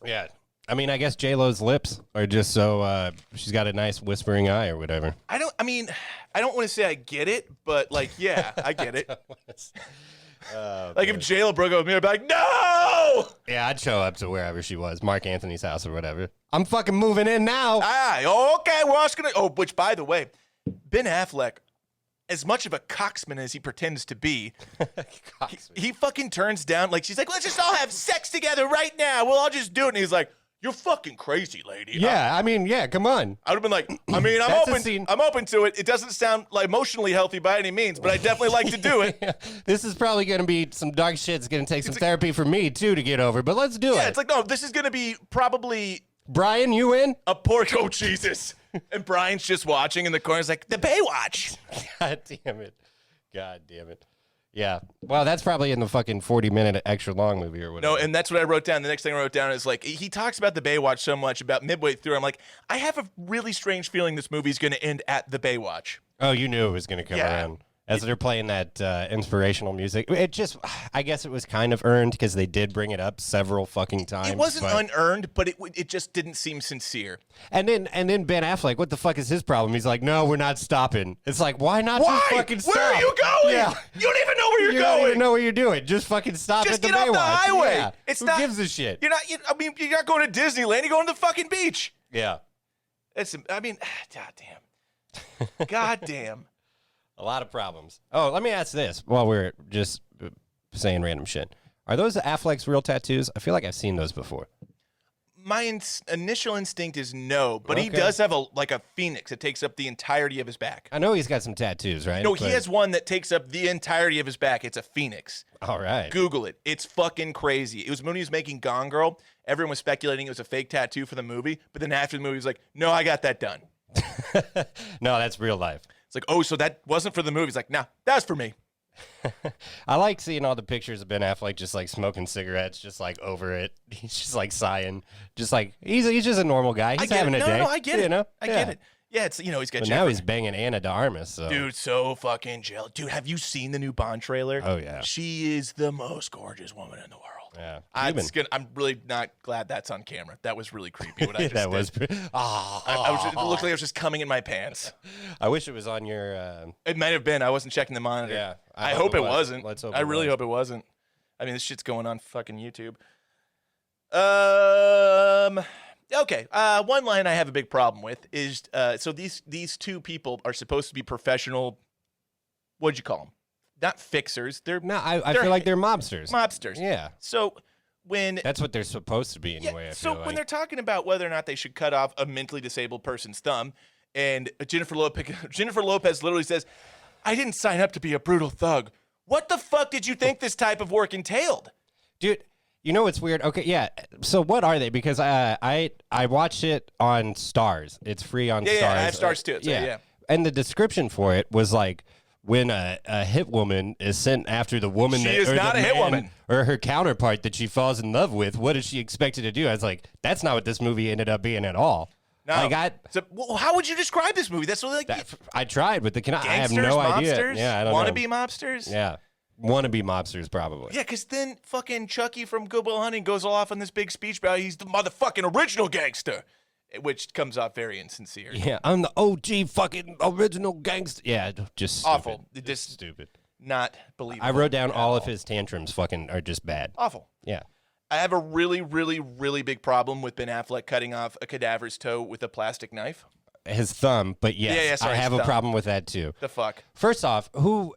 Yeah. I mean, I guess J-Lo's lips are just so, she's got a nice whispering eye or whatever. I don't want to say I get it, but, yeah, I get it. If J-Lo broke up with me, I'd be like, no! Yeah, I'd show up to wherever she was, Mark Anthony's house or whatever. I'm fucking moving in now. Okay, we're also going to, which, by the way, Ben Affleck, as much of a cocksman as he pretends to be, he fucking turns down, she's like, let's just all have sex together right now. We'll all just do it. And he's like, you're fucking crazy, lady. Yeah, come on. I would have been like, I'm open to it. It doesn't sound emotionally healthy by any means, but I definitely like to do it. Yeah. This is probably going to be some dark shit. It's going to take some therapy for me, too, to get over, but let's do it. Yeah, it's like, no, this is going to be probably... Brian, you in? A pork, oh, Jesus. And Brian's just watching in the corner. He's like, the Baywatch. God damn it. Yeah. Well, that's probably in the fucking 40-minute extra long movie or whatever. No, and that's what I wrote down. The next thing I wrote down is he talks about the Baywatch so much about midway through. I'm like, I have a really strange feeling this movie's going to end at the Baywatch. Oh, you knew it was going to come around. As they're playing that inspirational music. I guess it was kind of earned because they did bring it up several fucking times. It wasn't unearned, but it just didn't seem sincere. And then Ben Affleck, what the fuck is his problem? He's like, no, we're not stopping. It's like, why not just fucking stop? Where are you going? Yeah. You don't even know where you're going. You don't even know what you're doing. Just fucking stop at the Baywatch. Just get off the highway. Yeah. Who gives a shit? You're not going to Disneyland. You're going to the fucking beach. Yeah. God damn. God damn. A lot of problems. Oh, let me ask this while we're just saying random shit. Are those Affleck's real tattoos? I feel like I've seen those before. My initial instinct is no, but he Okay. does have a phoenix that takes up the entirety of his back. I know he's got some tattoos, right? No, he But- has one that takes up the entirety of his back. It's a phoenix. All right. Google it. It's fucking crazy. It was when he was making Gone Girl. Everyone was speculating it was a fake tattoo for the movie, but then after the movie, he was like, no, I got that done. No, that's real life. It's like, oh, so that wasn't for the movie. He's like, nah, that's for me. I like seeing all the pictures of Ben Affleck just like smoking cigarettes, just like over it. He's just like sighing, just like he's just a normal guy. He's having a day. No, I get it. You know? I get it. Yeah, it's he's got. But Jennifer. now he's banging Anna de Armas. So. Dude, so fucking jealous. Dude, have you seen the new Bond trailer? Oh, yeah. She is the most gorgeous woman in the world. Yeah. I'm really not glad that's on camera. That was really creepy. What I just that did. was. It looked like I was just coming in my pants. I wish it was on your. It might have been. I wasn't checking the monitor. Yeah, I hope it wasn't. Let's hope I it really was. hope it wasn't. I mean, this shit's going on fucking YouTube. Okay. One line I have a big problem with is so these two people are supposed to be professional. What'd you call them? Not fixers. They're No, I feel like they're mobsters. mobsters. Yeah. So when That's what they're supposed to be anyway. I so feel when like. they're talking about whether or not they should cut off a mentally disabled person's thumb, and Jennifer Lopez literally says, "I didn't sign up to be a brutal thug." What the fuck did you think this type of work entailed? Dude, you know what's weird? Okay, yeah. So what are they? Because I watched it on Stars. It's free on Stars. Yeah, I have Stars too. So, yeah. And the description for it was like when a hit woman is sent after the woman She that is or not the a hit man woman. or her counterpart that she falls in love with. What is she expected to do? I was like, that's not what this movie ended up being at all. No. Like well, how would you describe this movie? That's what I tried with the I have gangsters, no mobsters, idea. Yeah, I don't know. wannabe mobsters. Yeah, wannabe mobsters probably. Yeah, because then fucking Chucky from Good Will Hunting goes off on this big speech about he's the motherfucking original gangster, which comes off very insincere. Yeah, I'm the OG fucking original gangster. Yeah, just stupid. Awful. Just stupid. Not believable. I wrote down at all of his tantrums fucking are just bad. Awful. Yeah. I have a really, really, really big problem with Ben Affleck cutting off a cadaver's toe with a plastic knife. His thumb, but yes, Yeah, sorry, I have his a thumb. problem with that too. The fuck? First off, who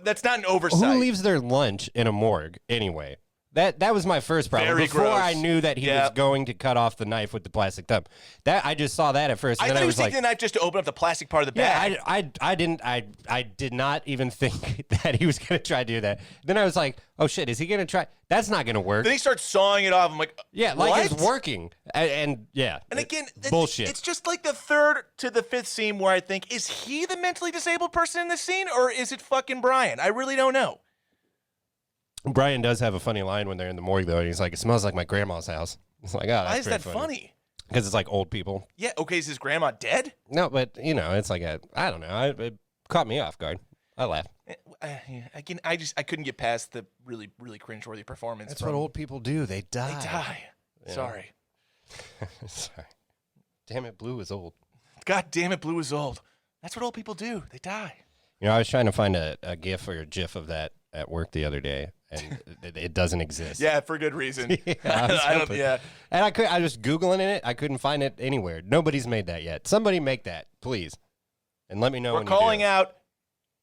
That's not an oversight. leaves their lunch in a morgue anyway? That was my first problem. Very Before gross. I knew that he was going to cut off the knife with the plastic thumb. That I just saw that at first, and I then thought I he was was like, taking the knife just to open up the plastic part of the yeah, bag. I did not even think that he was going to try to do that. Then I was like, oh shit, is he going to try? That's not going to work. Then he starts sawing it off. I'm like, Yeah, like what? it's working. And yeah. And again, bullshit. It's just like the third to the fifth scene where I think, is he the mentally disabled person in this scene, or is it fucking Brian? I really don't know. Brian does have a funny line when they're in the morgue, though. And he's like, it smells like my grandma's house. It's like, oh, that's Why is that pretty funny? Because it's like old people. Yeah, okay, is his grandma dead? No, but, you know, it's like I don't know. It caught me off guard. I laughed. Again, I couldn't get past the really, really cringeworthy performance. That's from, what old people do. They die. They die. Yeah. Sorry. Sorry. Damn it, Blue is old. God damn it, Blue is old. That's what old people do. They die. You know, I was trying to find a GIF or a GIF of that at work the other day, and it doesn't exist. Yeah, for good reason. I was hoping. yeah. And I was Googling it. I couldn't find it anywhere. Nobody's made that yet. Somebody make that, please. And let me know We're when calling you do. out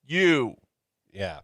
you. Yeah.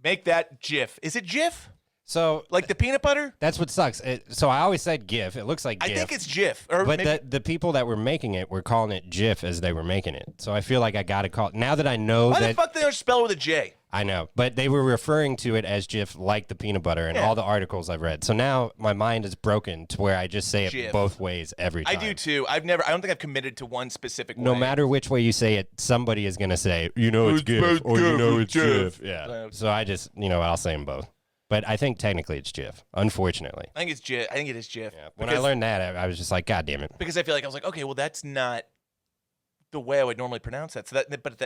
Make that GIF. Is it GIF? So Like the peanut butter? that's what sucks. So I always said GIF. It looks like GIF. I think it's GIF. Or But maybe, the people that were making it were calling it GIF as they were making it. So I feel like I got to call it. Now that I know why that. the fuck they don't spell it with a J? I know. But they were referring to it as GIF like the peanut butter in Yeah. all the articles I've read. So now my mind is broken to where I just say it GIF. both ways every I time. do too. I don't think I've committed to one specific No way. matter which way you say it, somebody is going to say, you know it's GIF or you know it's GIF. Yeah. So I just, I'll say them both. But I think technically it's GIF, unfortunately. I think it's GIF. I think it is GIF. Yeah. When I learned that, I was just like, God damn it. Because I feel like I was like, okay, well, that's not the way I would normally pronounce that.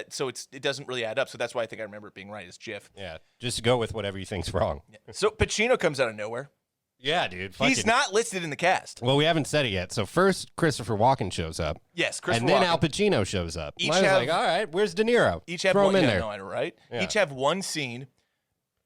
So it doesn't really add up. So that's why I think I remember it being right. It's GIF. Yeah. Just go with whatever you think's wrong. So Pacino comes out of nowhere. Yeah, dude. He's not listed in the cast. Well, we haven't said it yet. So first, Christopher Walken shows up. Yes, Christopher And then Walken. Al Pacino shows up. Each I was have- like, all right, where's De Niro? Each have Throw one. him in Yeah, there. no, I know, right? Yeah. Each have one scene,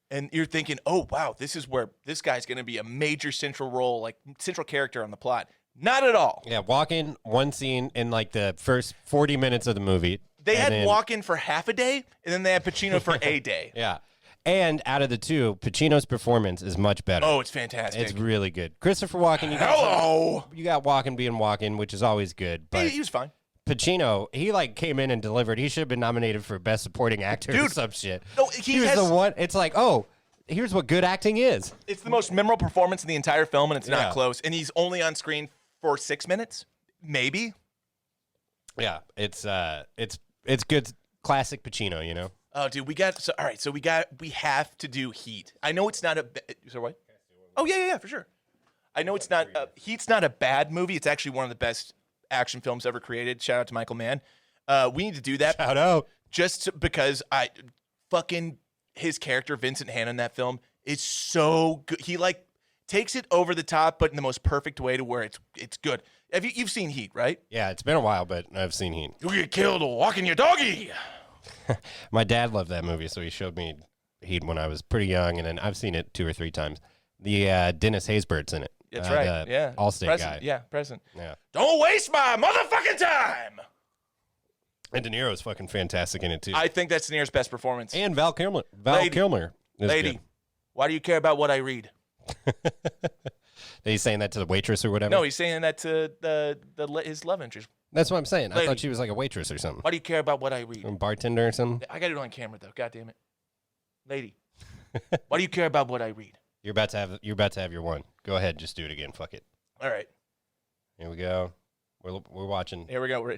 and you're thinking, oh wow, this is where this guy's going to be a major central role, like central character on the plot. Not at all. Yeah, Walken, one scene in like the first 40 minutes of the movie. They had then, Walken for half a day, and then they had Pacino for a day. Yeah. And out of the two, Pacino's performance is much better. Oh, it's fantastic. It's really good. Christopher Walken, you got Walken being Walken, which is always good. But He was fine. Pacino, he like came in and delivered. He should have been nominated for Best Supporting Actor or Dude, some shit. No, he was the one. It's like, oh, here's what good acting is. It's the most memorable performance in the entire film, and it's Yeah. not close. And he's only on screen for 6 minutes, maybe. Yeah, it's good, classic Pacino, you know. Oh, dude, we have to do Heat. I know it's not a. So what? Oh yeah, for sure. I know it's not. Heat's not a bad movie. It's actually one of the best action films ever created. Shout out to Michael Mann. We need to do that. Shout out. Because his character Vincent Hanna in that film is so good. He like takes it over the top, but in the most perfect way to where it's good. You've seen Heat, right? Yeah, it's been a while, but I've seen Heat. You get killed walking your doggy. My dad loved that movie, so he showed me Heat when I was pretty young, and then I've seen it 2 or 3 times. The Dennis Haysbert's in it. That's right. Yeah. Allstate guy. Yeah, present. Yeah. Don't waste my motherfucking time. And De Niro's fucking fantastic in it too. I think that's De Niro's best performance. And Val Kilmer. Is Lady, good. why do you care about what I read? He's saying that to the waitress or whatever? No, he's saying that to his love interest. That's what I'm saying. I Lady. thought she was like a waitress or something. Why do you care about what I read? A bartender or something? I got it on camera though. God damn it, lady. Why do you care about what I read? You're about to have your one. Go ahead, just do it again. Fuck it. All right, Here we go. We're watching. here we go.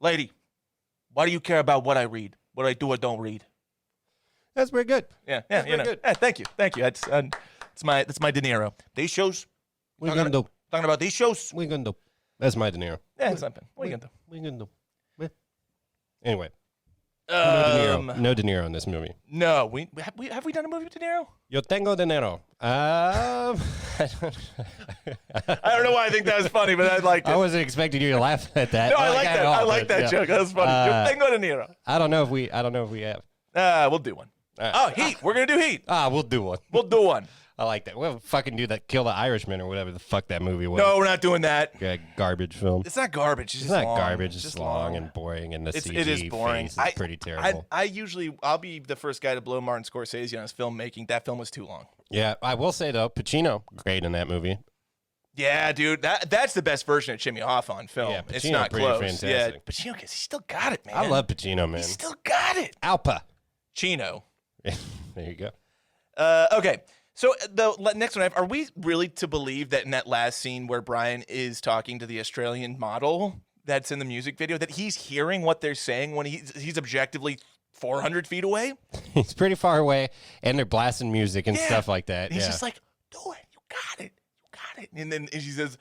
Lady, why do you care about what I read? What I do or don't read? That's pretty good. Yeah, That's you know. pretty good. Yeah, thank you. That's my De Niro. These shows. What are you gonna do? Talking about these shows. What are you gonna do? That's my De Niro. Yeah, it's something. What are you gonna do? What are you gonna do? Anyway, no Um, De Niro in this movie. No, have we done a movie with De Niro? Yo tengo dinero. I don't know why I think that was funny, but I liked it. I wasn't expecting you to laugh at that. No, I like at that. all, I like but that yeah. joke. That was funny. Yo tengo De Niro. I don't know if we have. We'll do one. right. Oh, Heat. We're gonna do Heat. We'll do one. We'll do one. I like that. We'll fucking do that. Kill the Irishman or whatever the fuck that movie was. No, we're not doing that. Yeah, garbage film. It's not garbage. It's It's just not long. garbage. It's just long and boring, and the CG It is boring. face is pretty terrible. I'll be the first guy to blow Martin Scorsese on his filmmaking. That film was too long. Yeah, I will say though, Pacino great in that movie. Yeah, dude, that's the best version of Jimmy Hoff on film. Yeah, it's Pacino not pretty close. fantastic. Yeah, Pacino, he still got it, man. I love Pacino, man. He still got it. Alpa. Chino. There you go. Okay. So the next one, are we really to believe that in that last scene where Brian is talking to the Australian model that's in the music video, that he's hearing what they're saying when he's objectively 400 feet away? He's pretty far away, and they're blasting music and Yeah. stuff like that. He's yeah. just like, do it. You got it. You got it. And then she says,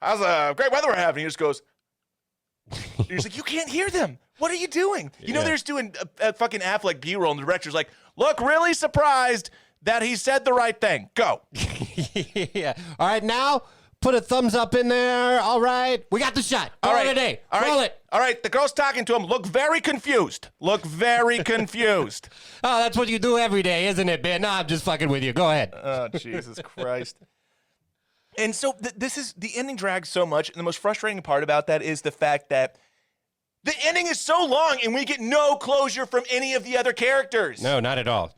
how's great weather we're having? He just goes, he's like, you can't hear them. What are you doing? You know, Yeah. they're just doing a fucking Affleck B-roll, and the director's like, look really surprised that he said the right thing. Go. yeah. All right, now put a thumbs up in there. All right, we got the shot. All right, today. All right. Roll it. All right. The girl's talking to him. Look very confused. Look very confused. Oh, that's what you do every day, isn't it, Ben? No, I'm just fucking with you. Go ahead. Oh, Jesus Christ. And so this is the ending drags so much, and the most frustrating part about that is the fact that the ending is so long, and we get no closure from any of the other characters. No, not at all.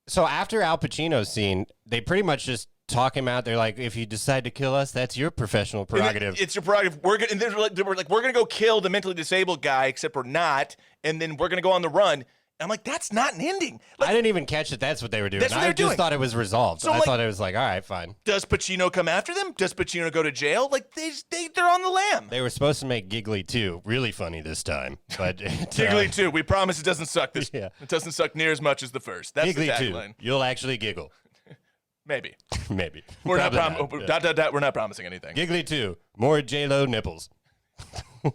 So after Al Pacino's scene, they pretty much just talk him out. They're like, if you decide to kill us, that's your professional prerogative. It's your prerogative. We're gonna go kill the mentally disabled guy, except we're not, and then we're gonna go on the run. And I'm like, that's not an ending. I didn't even catch that that's what they were doing. That's what I they're just doing. thought it was resolved. So, I like- thought it was like, all right, fine. Does Pacino come after them? Does Pacino go to jail? Like they're on the lam. They were supposed to make Gigli 2 really funny this time, but Gigli 2. We promise it doesn't suck. Yeah. It doesn't suck near as much as the first. That's the Giggly 2, tagline. you'll actually giggle. Maybe. Maybe. We're not, Probably not. Yeah. we're not promising anything. Giggly 2, more J-Lo nipples. That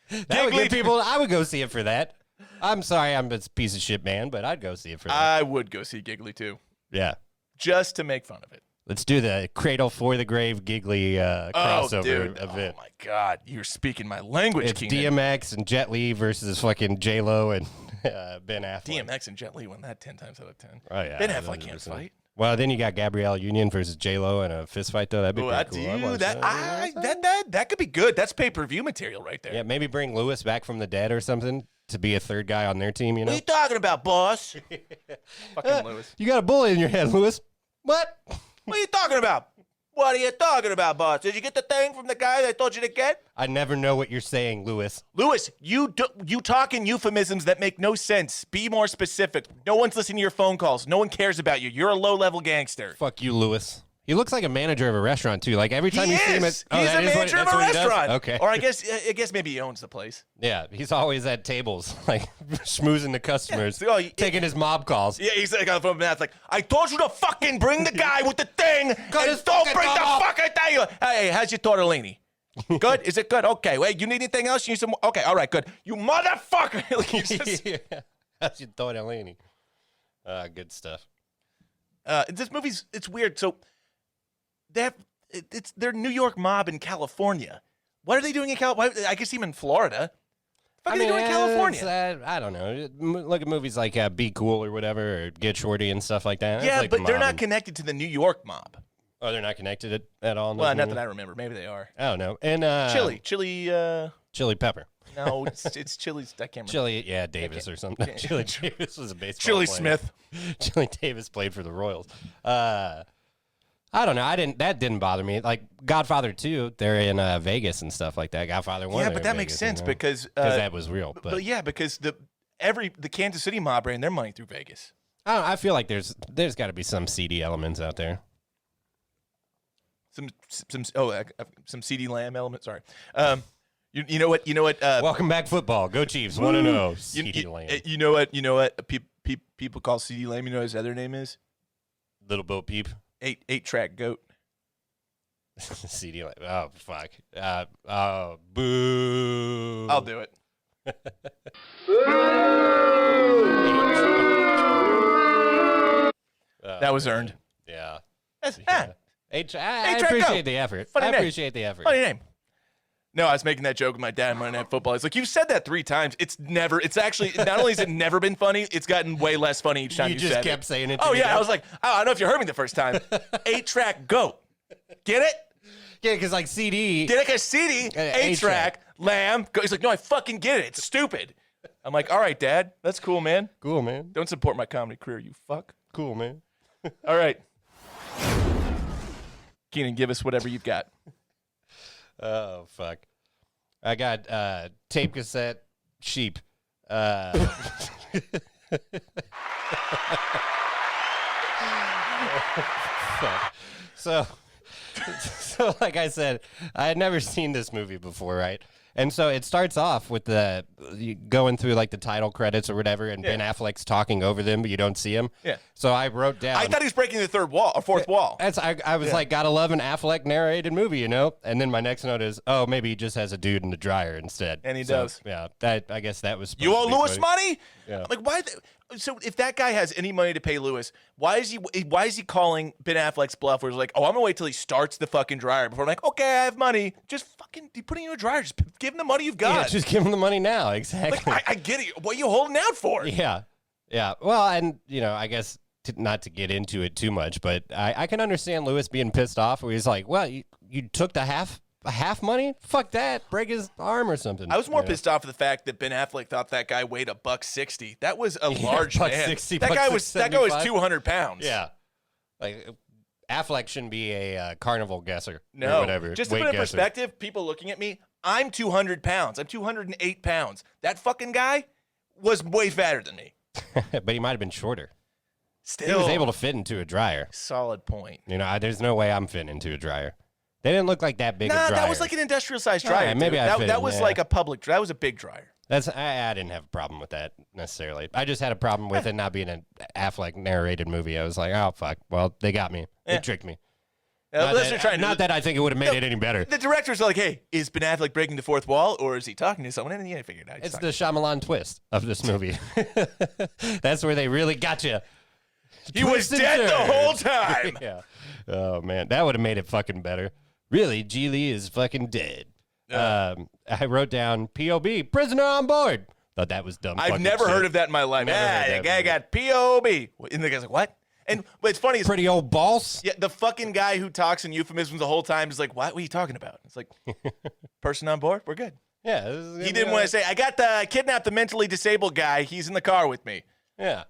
would Giggly get people, I would go see it for that. I'm sorry, I'm a piece of shit man, but I'd go see it for that. I would go see Giggly 2 Yeah. just to make fun of it. Let's do the Cradle for the Grave Giggly crossover dude. event. Oh my God, you're speaking my language, It's Keenan. DMX and Jet Li versus fucking J-Lo and Ben Affleck. DMX and Jet Li won that 10 times out of 10. Oh, yeah, Ben Affleck can't 100%. fight. Well, then you got Gabrielle Union versus J-Lo in a fist fight, though. That'd be pretty cool. That could be good. That's pay-per-view material right there. Yeah, maybe bring Lewis back from the dead or something to be a third guy on their team, you know? What are you talking about, boss? Fucking Lewis. You got a bullet in your head, Lewis. What? What are you talking about? What are you talking about, boss? Did you get the thing from the guy that I told you to get? I never know what you're saying, Lewis. Lewis, you talk in euphemisms that make no sense. Be more specific. No one's listening to your phone calls. No one cares about you. You're a low-level gangster. Fuck you, Lewis. He looks like a manager of a restaurant, too. Like, every time you see him... He's a manager of a restaurant. Okay. Or I guess maybe he owns the place. Yeah, he's always at tables, like, schmoozing the customers, taking his mob calls. Yeah, he's like on the phone, and like, I told you to fucking bring the guy with the thing, and don't bring the fucking thing. Hey, how's your tortellini? Good? Is it good? Okay, wait, you need anything else? You need some... Okay, all right, good. You motherfucker! Yeah. How's your tortellini? Good stuff. This movie's... It's weird, so... They're New York mob in California. What are they doing in California? I can see them in Florida. What are they doing in California? I don't know. Look at movies like Be Cool or whatever, or Get Shorty and stuff like that. Yeah, like but they're not connected to the New York mob. Oh, they're not connected at all? Well, not that I remember. Maybe they are. I don't know. And Chili Pepper. No, it's Chili's. I can't remember. Chili, yeah, Davis or something. Chili Davis was a baseball Chili player. Smith. Chili Davis played for the Royals. I don't know. That didn't bother me. Like Godfather 2, they're in Vegas and stuff like that. Godfather 1. Yeah, but that makes sense because that was real. But yeah, because the Kansas City mob ran their money through Vegas. I feel like there's got to be some seedy elements out there. Some CD Lamb elements. Sorry. You know what? Welcome back, football. Go Chiefs. 1-0. CD Lamb. You know what? People call CD Lamb. You know what his other name is? Little Bo Peep. 8-track goat. CD Lamb. Oh fuck. Boo. I'll do it. That was earned. Yeah. I appreciate the effort. Funny name. Appreciate the effort. Funny name. No, I was making that joke with my dad on Monday Night Football. He's like, you've said that 3 times. It's actually, not only has it never been funny, it's gotten way less funny each time you said it. You just kept saying it to Oh, me, yeah. though. I was like, I don't know if you heard me the first time. 8-track goat. Get it? Yeah, because like CD. Get it? Because CD, 8-track, Lamb. He's like, no, I fucking get it. It's stupid. I'm like, all right, Dad. That's cool, man. Cool, man. Don't support my comedy career, you fuck. Cool, man. All right. Keenan, give us whatever you've got. Oh, fuck. I got tape cassette sheep. So like I said, I had never seen this movie before, right? And so it starts off with going through like the title credits or whatever, and Ben Affleck's talking over them, but you don't see him. Yeah. So I wrote down. I thought he was breaking the fourth wall. I was like, gotta love an Affleck narrated movie, you know? And then my next note is, oh, maybe he just has a dude in the dryer instead. And he does. Yeah, I guess that was supposed You to owe be Lewis funny. money? Yeah. Like, why? So if that guy has any money to pay Lewis, why is he calling Ben Affleck's bluff where he's like, oh, I'm going to wait till he starts the fucking dryer before I'm like, okay, I have money. Just fucking put it in a dryer. Just give him the money you've got. Yeah, just give him the money now. Exactly. Like, I get it. What are you holding out for? Yeah. Yeah. Well, and, I guess not to get into it too much, but I can understand Lewis being pissed off where he's like, well, you took the half money? Fuck that. Break his arm or something. I was more pissed off at the fact that Ben Affleck thought that guy weighed $160. That was a large man. $160, that guy was 200 pounds. Yeah. Like Affleck shouldn't be a carnival guesser no, or whatever. Just to put it in perspective, people looking at me, I'm 200 pounds. I'm 208 pounds. That fucking guy was way fatter than me. But he might have been shorter. Still. He was able to fit into a dryer. Solid point. There's no way I'm fitting into a dryer. They didn't look like that big a dryer. That was like an industrial-sized dryer. Right, maybe that was like a public dryer. That was a big dryer. I didn't have a problem with that necessarily. I just had a problem with it not being an Affleck narrated movie. I was like, oh, fuck. Well, they got me. They tricked me. Not that I think it would have made it any better. The director's like, hey, is Ben Affleck breaking the fourth wall or is he talking to someone? And he figured it out. It's the Shyamalan twist of this movie. That's where they really got you. He was dead the whole time. Yeah. Oh, man. That would have made it fucking better. Really, Gigli is fucking dead. I wrote down POB, prisoner on board. Thought that was dumb. I've never heard of that in my life. The guy got POB. And the guy's like, what? And what's funny is Pretty old boss. yeah, the fucking guy who talks in euphemisms the whole time is like, what are you talking about? It's like, person on board, we're good. Yeah. He didn't want to say, I kidnapped the mentally disabled guy. He's in the car with me. Yeah.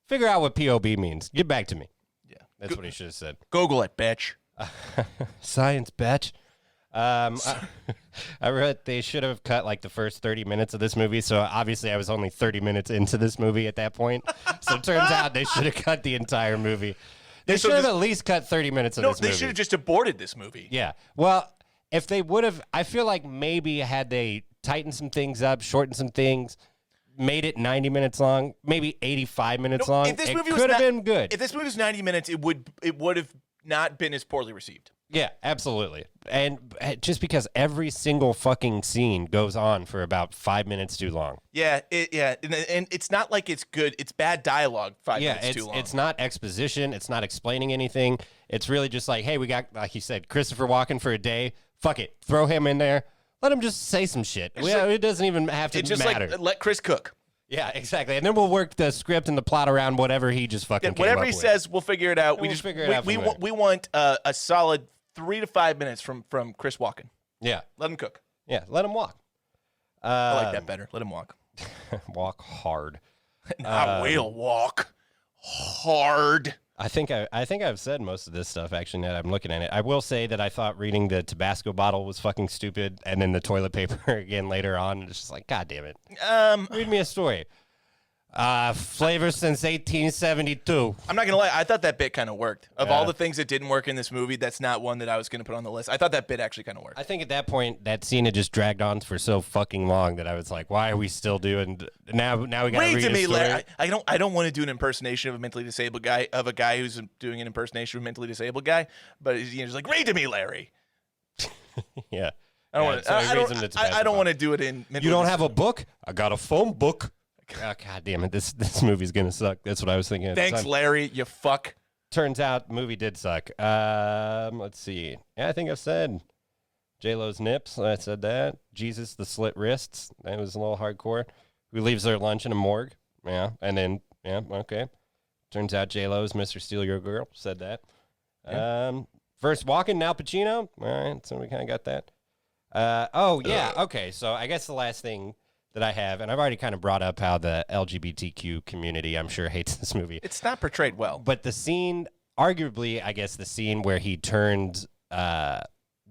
Figure out what POB means. Get back to me. Yeah. That's what he should have said. Google it, bitch. Science, bitch. I read they should have cut like the first 30 minutes of this movie. So obviously I was only 30 minutes into this movie at that point. So it turns out they should have cut the entire movie. They should have at least cut 30 minutes of this movie. No, they should have just aborted this movie. Yeah. Well, if they would have, I feel like maybe had they tightened some things up, shortened some things, made it 90 minutes long, maybe 85 minutes long, if this it movie could have been good. If this movie was 90 minutes, it would have not been as poorly received. Yeah, absolutely. And just because every single fucking scene goes on for about 5 minutes too long. Yeah, and it's not like it's good. It's bad dialogue. 5 minutes too long. It's not exposition. It's not explaining anything. It's really just like, hey, we got, like you said, Christopher Walken for a day. Fuck it. Throw him in there. Let him just say some shit. It doesn't even have to matter. Like, let Chris cook. Yeah, exactly. And then we'll work the script and the plot around whatever he just fucking came whatever up he with. says, we'll figure it out. We'll figure it out from there. We want a solid 3 to 5 minutes from Chris Walken. Yeah. Let him cook. Yeah, let him walk. I like that better. Let him walk. Walk hard. I will walk hard. I think I've said most of this stuff actually now that I'm looking at it. I will say that I thought reading the Tabasco bottle was fucking stupid, and then the toilet paper again later on. It's just like, God damn it. Read me a story. Flavor since 1872. I'm not gonna lie, I thought that bit kind of worked. Of all the things that didn't work in this movie, that's not one that I was gonna put on the list. I thought that bit actually kind of worked. I think at that point that scene had just dragged on for so fucking long that I was like, why are we still doing now we gotta read to me, a story. Larry. I don't want to do an impersonation of a mentally disabled guy, of a guy who's doing an impersonation of a mentally disabled guy, but he's just like, read to me, Larry. Yeah. I don't want to do it in mentally You don't have a book? I got a phone book. Oh, God damn it. This movie's going to suck. That's what I was thinking at the Thanks, time. Larry, you fuck. Turns out the movie did suck. Let's see. Yeah, I think I've said J-Lo's nips. I said that. Jesus, the slit wrists. That was a little hardcore. Who leaves their lunch in a morgue. Yeah, and then, yeah, okay. Turns out J-Lo's Mr. Steal Your Girl. Said that. Yeah. First Walken, now Pacino. All right, so we kind of got that. Okay. So I guess the last thing that I have, and I've already kind of brought up how the LGBTQ community, I'm sure, hates this movie. It's not portrayed well. But the scene, arguably, I guess the scene where he turned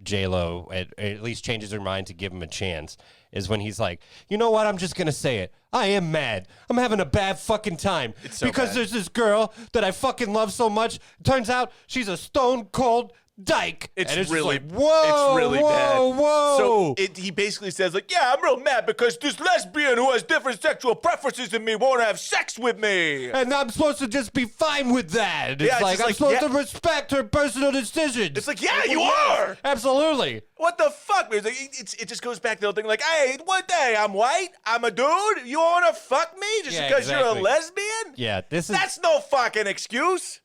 J-Lo, at least changes her mind to give him a chance, is when he's like, you know what, I'm just going to say it. I am mad. I'm having a bad fucking time. Because there's this girl that I fucking love so much. Turns out she's a stone cold dyke. It's really, like, whoa, it's really bad. Whoa. So he basically says, like, yeah, I'm real mad because this lesbian who has different sexual preferences than me won't have sex with me. And I'm supposed to just be fine with that. It's Yeah, like, I'm supposed to respect her personal decisions. It's like, yeah, you are. Absolutely. What the fuck? It's like, it just goes back to the whole thing, like, hey, one day I'm white, I'm a dude, you want to fuck me just because you're a lesbian? Yeah, That's no fucking excuse.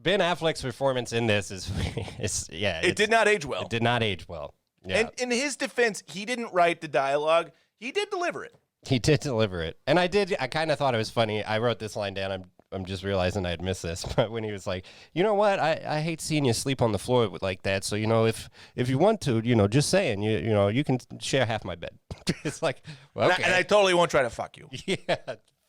Ben Affleck's performance in this it did not age well. It did not age well. Yeah. And in his defense, he didn't write the dialogue. He did deliver it. He did deliver it. And I kind of thought it was funny. I wrote this line down. I'm just realizing I'd missed this. But when he was like, you know what? I hate seeing you sleep on the floor like that. So, if you want to, just saying, you can share half my bed. It's like, well, okay. And I totally won't try to fuck you. Yeah.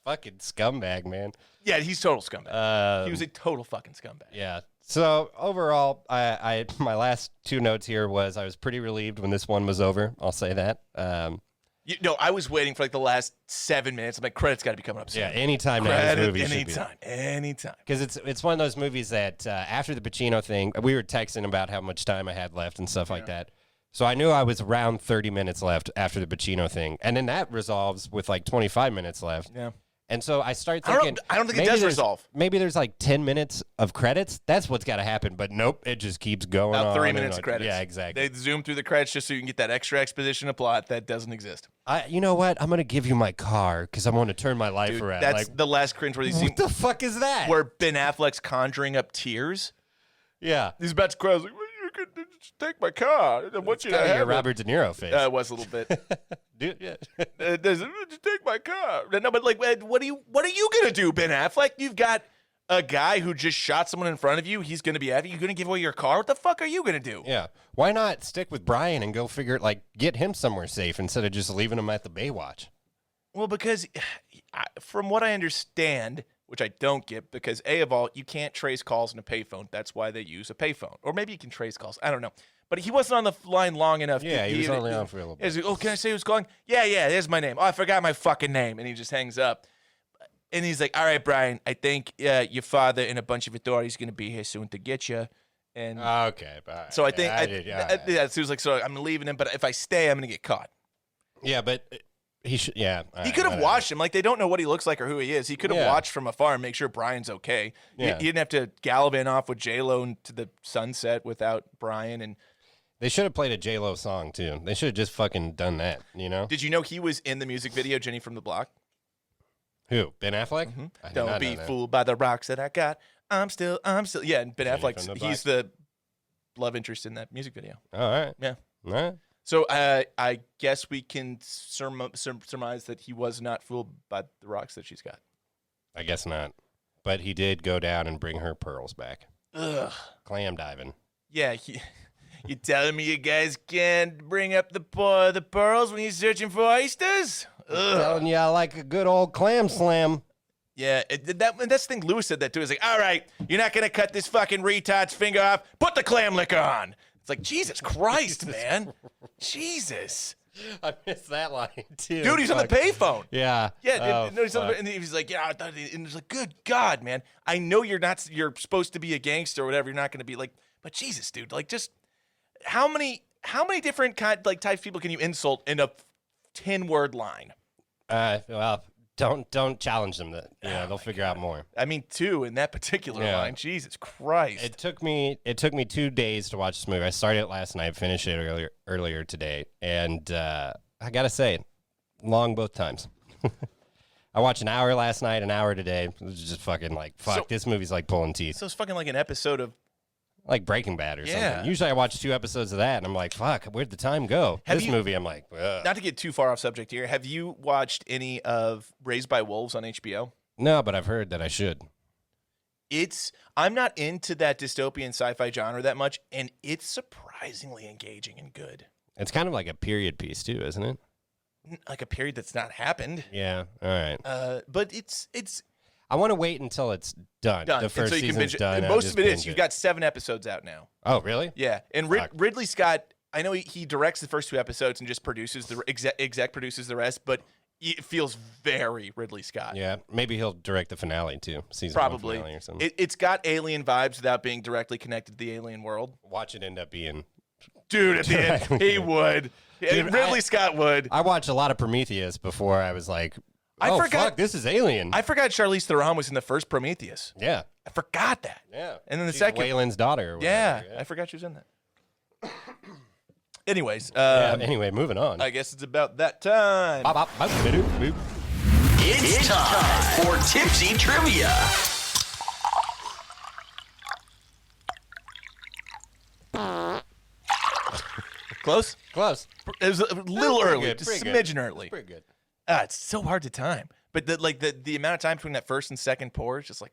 Fucking scumbag, man. Yeah, he's total scumbag. He was a total fucking scumbag. Yeah. So overall, I my last two notes here was I was pretty relieved when this one was over. I'll say that. I was waiting for like the last 7 minutes. I'm like, credits got to be coming up soon. Yeah, anytime now this movie anytime. Because it's one of those movies that after the Pacino thing, we were texting about how much time I had left and stuff like that. So I knew I was around 30 minutes left after the Pacino thing, and then that resolves with like 25 minutes left. Yeah. And so I start thinking, I don't think it does resolve. Maybe there's like 10 minutes of credits. That's what's got to happen. But nope, it just keeps going on. About 3 minutes of credits. Yeah, exactly. They zoom through the credits just so you can get that extra exposition of plot that doesn't exist. You know what? I'm going to give you my car because I'm going to turn my life around. That's the last cringeworthy scene. What the fuck is that? Where Ben Affleck's conjuring up tears. Yeah. He's about to cry. I was like, well, you could just take my car. I want you to have your Robert De Niro face. It was a little bit. Dude, yeah. Just take my car. No, but like, what are you gonna do, Ben Affleck? You've got a guy who just shot someone in front of you, he's going to be after you. You're going to give away your car? What the fuck are you going to do? Yeah. Why not stick with Brian and go figure it, like, get him somewhere safe instead of just leaving him at the Baywatch? Well, because from what I understand, which I don't get, because A, of all, you can't trace calls in a payphone. That's why they use a payphone. Or maybe you can trace calls. I don't know. But he wasn't on the line long enough. Yeah, he was only on for a little bit. Oh, can I say who's calling? Yeah, there's my name. Oh, I forgot my fucking name. And he just hangs up. And he's like, all right, Brian, I think your father and a bunch of authorities are going to be here soon to get you. And Okay. so I think, Yeah, so he was like, so I'm leaving him, but if I stay, I'm going to get caught. yeah, but he should. Yeah, He could have watched him. Like, they don't know what he looks like or who he is. He could have watched from afar and make sure Brian's okay. Yeah. He didn't have to gallivant off with J-Lo to the sunset without Brian. And They should have played a J-Lo song, too. They should have just fucking done that, you know? did you know he was in the music video, Jenny from the Block? Who? Ben Affleck? I did Don't not be know that. fooled by the rocks that I got. I'm still. Yeah, and Ben Jenny Affleck, from the he's the love interest in that music video. All right. Yeah. All right. So I guess we can surmise that he was not fooled by the rocks that she's got. I guess not. But he did go down and bring her pearls back. Ugh. Clam diving. Yeah, you telling me you guys can't bring up the pearls when you're searching for oysters? Ugh. Telling you I like a good old clam slam. Yeah, that's the thing. Lewis said that too. He's like, all right, you're not gonna cut this fucking retard's finger off. Put the clam liquor on. It's like, Jesus Christ, man. Jesus. I missed that line, too. Dude, he's on the payphone. Yeah. Yeah, Oh, no, he's on the, fuck. and he's like, yeah, and it's like, good God, man. I know you're supposed to be a gangster or whatever. You're not going to be like, but Jesus, dude, like, just how many different types of people can you insult in a 10-word line? Well, don't challenge them. They'll figure out more. I mean, 2 in that particular Yeah. line. Jesus Christ. It took me 2 days to watch this movie. I started it last night, finished it earlier today, and I gotta say, long both times. I watched an hour last night, an hour today. It was just fucking like, fuck, So- this movie's like pulling teeth. So it's fucking like an episode of. Like Breaking Bad or Yeah. something. Usually I watch 2 episodes of that, and I'm like, fuck, where'd the time go? Have This you- movie, I'm like, ugh. Not to get too far off subject here, have you watched any of Raised by Wolves on HBO? No, but I've heard that I should. I'm not into that dystopian sci-fi genre that much, and it's surprisingly engaging and good. It's kind of like a period piece, too, isn't it? Like a period that's not happened. Yeah, all right. But it's I want to wait until it's done. done. The And first so you can season's binge it. done. And I'll most just of it is. binge You've got 7 episodes out now. Oh, really? Yeah. And Fuck. Ridley Scott, I know he directs the first 2 episodes and just produces the exec produces the rest, but it feels very Ridley Scott. Yeah, maybe he'll direct the finale, too. Season 1 Probably. finale or something. It's got alien vibes without being directly connected to the alien world. Watch it end up being... Dude, at the end, he would. Yeah, Dude, Ridley Scott would. I watched a lot of Prometheus before I was like, I oh, forgot- fuck, this is Alien. I forgot Charlize Theron was in the first Prometheus. yeah. I forgot that. Yeah. And then the She's second. Wayland's daughter. Or Yeah, whatever, I forgot she was in that. Anyways, yeah. Anyway, moving on. I guess it's about that time. Bop, bop, bop, boop, boop. It's time for Tipsy Trivia. Close? Close. It was a little early, good, just pretty a good. smidgen early. Pretty good. It's so hard to time. But the amount of time between that first and second pour is just like,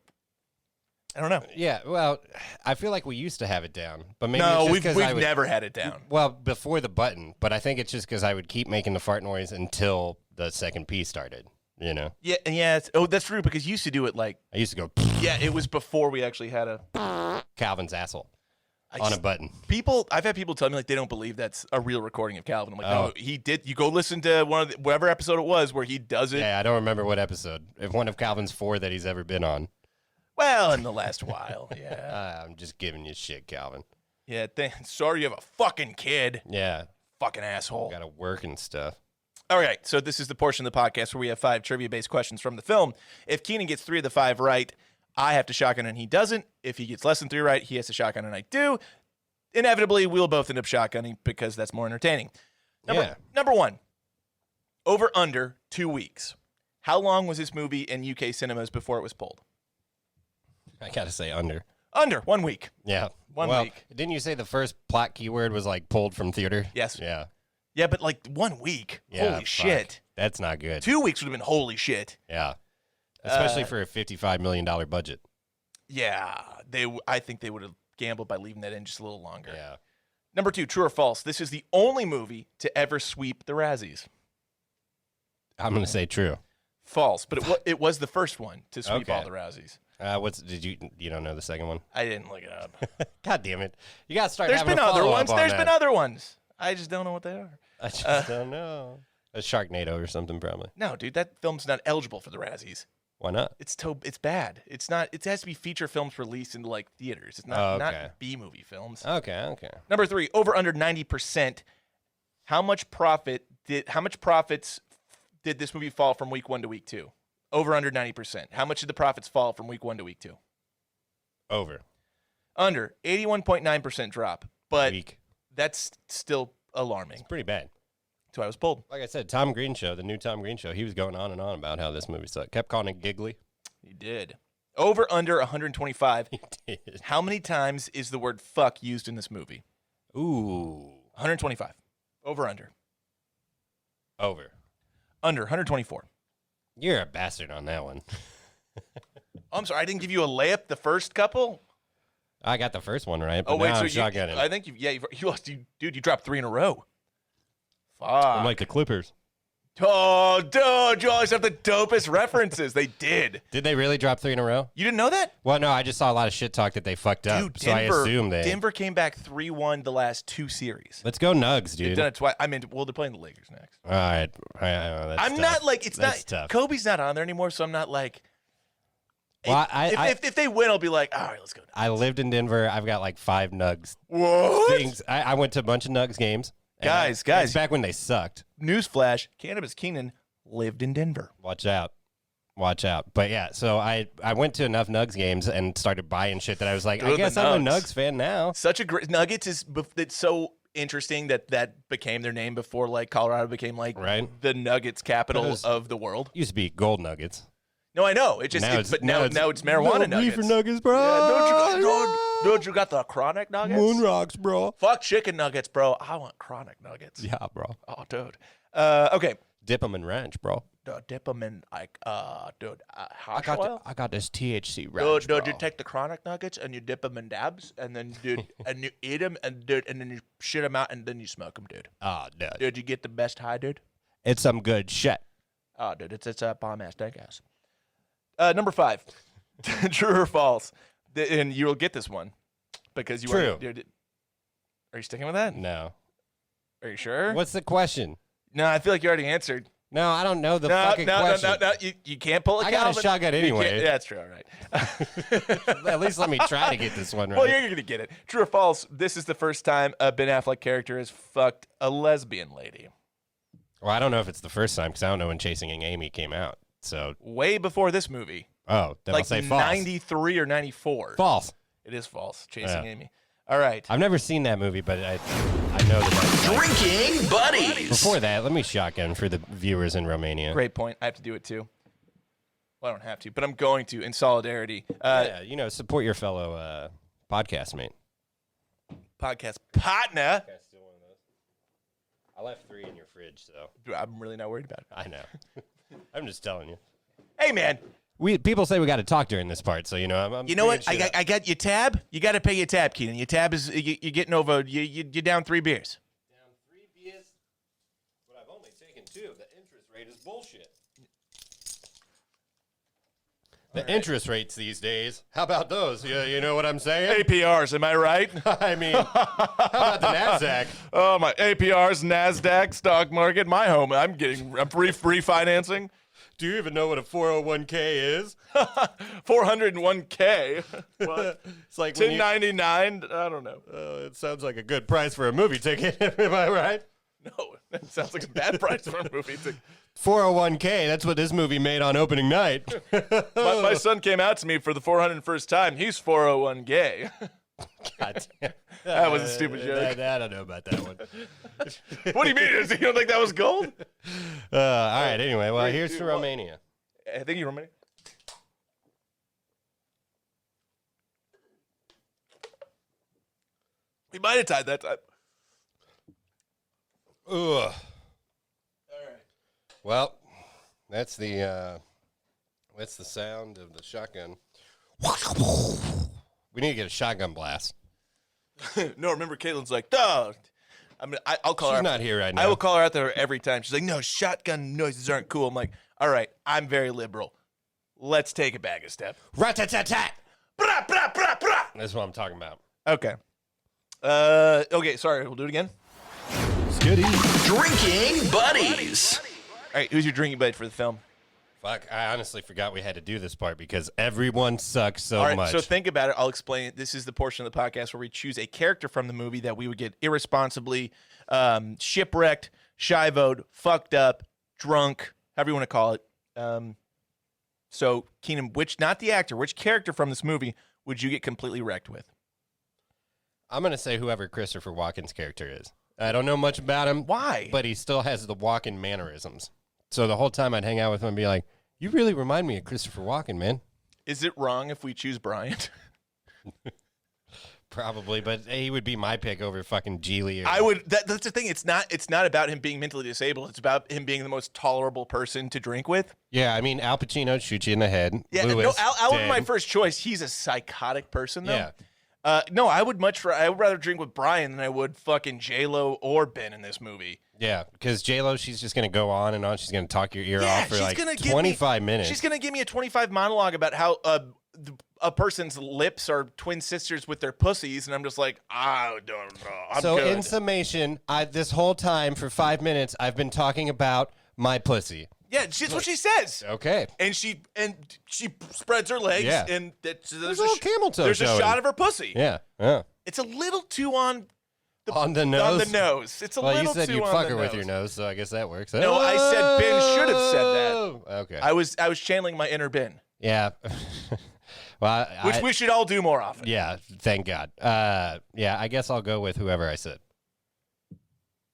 I don't know. Yeah, well, I feel like we used to have it down, but maybe No, it's we've just 'cause I would, never had it down. Well, before the button, but I think it's just because I would keep making the fart noise until the second P started. You know, Yeah, and that's true because you used to do it like, I used to go yeah, it was before we actually had a Calvin's asshole I on a just- button. I've had people tell me like they don't believe that's a real recording of Calvin. I'm like, Oh. no, he did. You go listen to whatever episode it was where he does it. Yeah, I don't remember what episode. If one of Calvin's 4 that he's ever been on. Well, in the last while, yeah, I'm just giving you shit, Calvin. yeah. Sorry, you have a fucking kid, Yeah, fucking asshole. got to work and stuff. All right, so this is the portion of the podcast where we have 5 trivia-based questions from the film. If Keenan gets 3 of the 5 right, I have to shotgun and he doesn't. If he gets less than 3 right, he has to shotgun and I do. Inevitably, we'll both end up shotgunning because that's more entertaining. Number 1, over under 2 weeks. How long was this movie in UK cinemas before it was pulled? I got to say under. Under 1 week. Yeah. One well, week. Didn't you say the first plot keyword was like pulled from theater? Yes. Yeah. Yeah, but like 1 week. Yeah, Holy fuck. shit. That's not good. 2 weeks would have been holy shit. Yeah. Especially for a $55 million budget. Yeah, I think they would have gambled by leaving that in just a little longer. Yeah. Number 2, true or false? This is the only movie to ever sweep the Razzies. I'm going to say true. False, but it was the first one to sweep all the Razzies. You don't know the second one? I didn't look it up. God damn it. You got to start There's having been a other follow-up ones. on There's that. been other ones. I just don't know what they are. I just don't know. A Sharknado or something, probably. No, dude, that film's not eligible for the Razzies. Why not? It's bad. It's not. It has to be feature films released into like theaters. It's not okay. B movie films. Okay. Number 3, over under 90%. How much profits did this movie fall from week 1 to week 2? Over under 90%. How much did the profits fall from week 1 to week 2? Over. Under 81.9% drop. But Weak. that's still alarming. It's pretty bad. That's why I was pulled. Like I said, Tom Green show, the new Tom Green show, he was going on and on about how this movie sucked. Kept calling it Gigli. He did. Over under 125. He did. How many times is the word fuck used in this movie? Ooh. 125. Over under. Over. Under 124. You're a bastard on that one. Oh, I'm sorry, I didn't give you a layup the first couple. I got the first one right, but Oh wait, now so I'm shotgunning. I think you lost. You dropped 3 in a row. Fuck. I'm like the Clippers. Oh, dude, you always have the dopest references. They did. Did they really drop 3 in a row? You didn't know that? Well, no, I just saw a lot of shit talk that they fucked up. Dude, so I assume they. Denver came back 3-1 the last 2 series. Let's go Nugs, They've dude. done it twice. I mean, well, they're playing the Lakers next. All right. That's I'm tough. not like it's That's not. tough. Kobe's not on there anymore, so I'm not like. Well, If they win, I'll be like, all right, let's go. I lived in Denver. I've got like 5 Nugs What? things. I went to a bunch of Nugs games. And Guys. it's back when they sucked. Newsflash: Cannabis Keenan lived in Denver. Watch out. But yeah, so I went to enough Nugs games and started buying shit that I was like, Dude, I guess the I'm a Nugs. Nugs fan now. Such a great Nuggets is. It's so interesting that became their name before like Colorado became like Right. the Nuggets capital It was- of the world. Used to be Gold Nuggets. No, I know. It just but now it's marijuana nuggets. Reefer Nuggets, bro. Yeah, don't you got the chronic nuggets? Moon rocks, bro. Fuck chicken nuggets, bro. I want chronic nuggets. Yeah, bro. Oh, dude. Okay. Dip them in ranch, bro. Dip them in like dude. I Hash got oil. I got this THC ranch, Dude, bro. you take the chronic nuggets and you dip them in dabs, and then dude, and you eat them, and then you shit them out, and then you smoke them, dude. Oh, dude. Dude, you get the best high, dude. It's some good shit. Oh, dude, it's a bomb ass dank ass. Number 5, true or false? And you'll get this one because you True. Are you sticking with that? No. Are you sure? What's the question? No, I feel like you already answered. No, I don't know the fucking question. No. You can't pull a I got a Calvin. shotgun You anyway. can't- Yeah, that's true. All right. At least let me try to get this one right. Well, you're gonna get it. True or false? This is the first time a Ben Affleck character has fucked a lesbian lady. Well, I don't know if it's the first time because I don't know when Chasing Amy came out. So, Way before this movie, then like I'll say false. 93 or 94. False. It is false. Chasing Yeah. Amy. All right. I've never seen that movie, but I know that. Drinking Buddies. Before that, let me shotgun for the viewers in Romania. Great point. I have to do it too. Well, I don't have to, but I'm going to in solidarity. Yeah, support your fellow podcast mate. Podcast partner. I left 3 in your fridge, so I'm really not worried about it. I know. I'm just telling you. Hey, man. People say we got to talk during this part, so I'm You know what? bringing shit up. I got your tab. You got to pay your tab, Keenan. Your tab is you're getting over. You're down 3 beers. Down 3 beers, but I've only taken 2. The interest rate is bullshit. The interest rates these days. How about those? You know what I'm saying? APRs, am I right? I mean, how about the NASDAQ? Oh my APRs, Nasdaq, stock market, my home. I'm free financing. Do you even know what a 401k is? 401k. What? It's like when you, 1099. I don't know. it sounds like a good price for a movie ticket. Am I right? No, that sounds like a bad price for a movie. 401k. That's what this movie made on opening night. My son came out to me for the 401st time. He's 401 gay. God damn. That was a stupid joke. I don't know about that one. What do you mean? You don't think that was gold? All right. Anyway, well, here's to Romania. I think you're Romanian. We might have tied that time. Ugh. All right. Well, that's the sound of the shotgun. We need to get a shotgun blast. No, remember Caitlin's like, duh. I'll call her. She's out. not here right now. I will call her out there every time. She's like, no, shotgun noises aren't cool. I'm like, all right, I'm very liberal. Let's take it back a step. Rat-tat-tat-tat. Brah, brah, brah, brah. That's what I'm talking about. Okay. Okay, sorry. We'll do it again. Skitty. Drinking Buddies. All right, who's your drinking buddy for the film? Fuck, I honestly forgot we had to do this part because everyone sucks so All right, much. so think about it. I'll explain it. This is the portion of the podcast where we choose a character from the movie that we would get irresponsibly shipwrecked, shivoed, fucked up, drunk, however you want to call it. So, Keenan, not the actor, which character from this movie would you get completely wrecked with? I'm going to say whoever Christopher Walken's character is. I don't know much about him. Why? But he still has the Walken mannerisms. So the whole time I'd hang out with him and be like, you really remind me of Christopher Walken, man. Is it wrong if we choose Bryant? Probably, but he would be my pick over fucking Gigli. I would. That's the thing. It's not about him being mentally disabled. It's about him being the most tolerable person to drink with. Yeah, I mean, Al Pacino shoots you in the head. Yeah, Lewis, no, Al was dead. my first choice. He's a psychotic person, though. Yeah. No, I would rather drink with Brian than I would fucking J-Lo or Ben in this movie. Yeah, because J-Lo, she's just going to go on and on. She's going to talk your ear Yeah, off for she's like gonna give 25 minutes. She's gonna give me a 25 monologue about how a person's lips are twin sisters with their pussies, and I'm just like, I don't know. I'm so good. in summation, this whole time for 5 minutes, I've been talking about my pussy. Yeah, that's what she says. Okay. And she spreads her legs, Yeah. and there's a little camel toe There's a showing. shot of her pussy. Yeah. Yeah. It's a little too on the On the nose. It's a well, little you said too you'd on fuck the her with nose. your nose, so I guess that works. No, I said Ben should have said that. Okay. I was channeling my inner Ben, Yeah. Well, which we should all do more often. yeah, thank God. Yeah, I guess I'll go with whoever I said.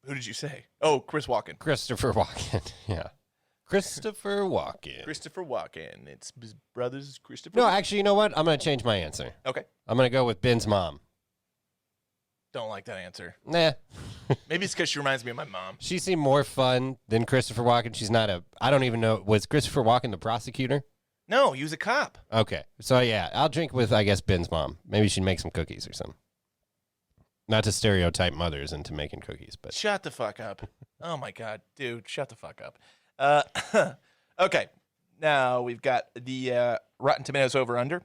Who did you say? Oh, Chris Walken. Christopher Walken. Yeah. Christopher Walken. Christopher Walken. It's his brother's Christopher. No, actually, you know what? I'm going to change my answer. Okay. I'm going to go with Ben's mom. Don't like that answer. Nah. Maybe it's because she reminds me of my mom. She seemed more fun than Christopher Walken. She's not I don't even know. Was Christopher Walken the prosecutor? No, he was a cop. Okay. So, yeah, I'll drink with, I guess, Ben's mom. Maybe she'd make some cookies or something. Not to stereotype mothers into making cookies, but. Shut the fuck up. Oh, my God. Dude, shut the fuck up. Okay. Now we've got the Rotten Tomatoes over-under.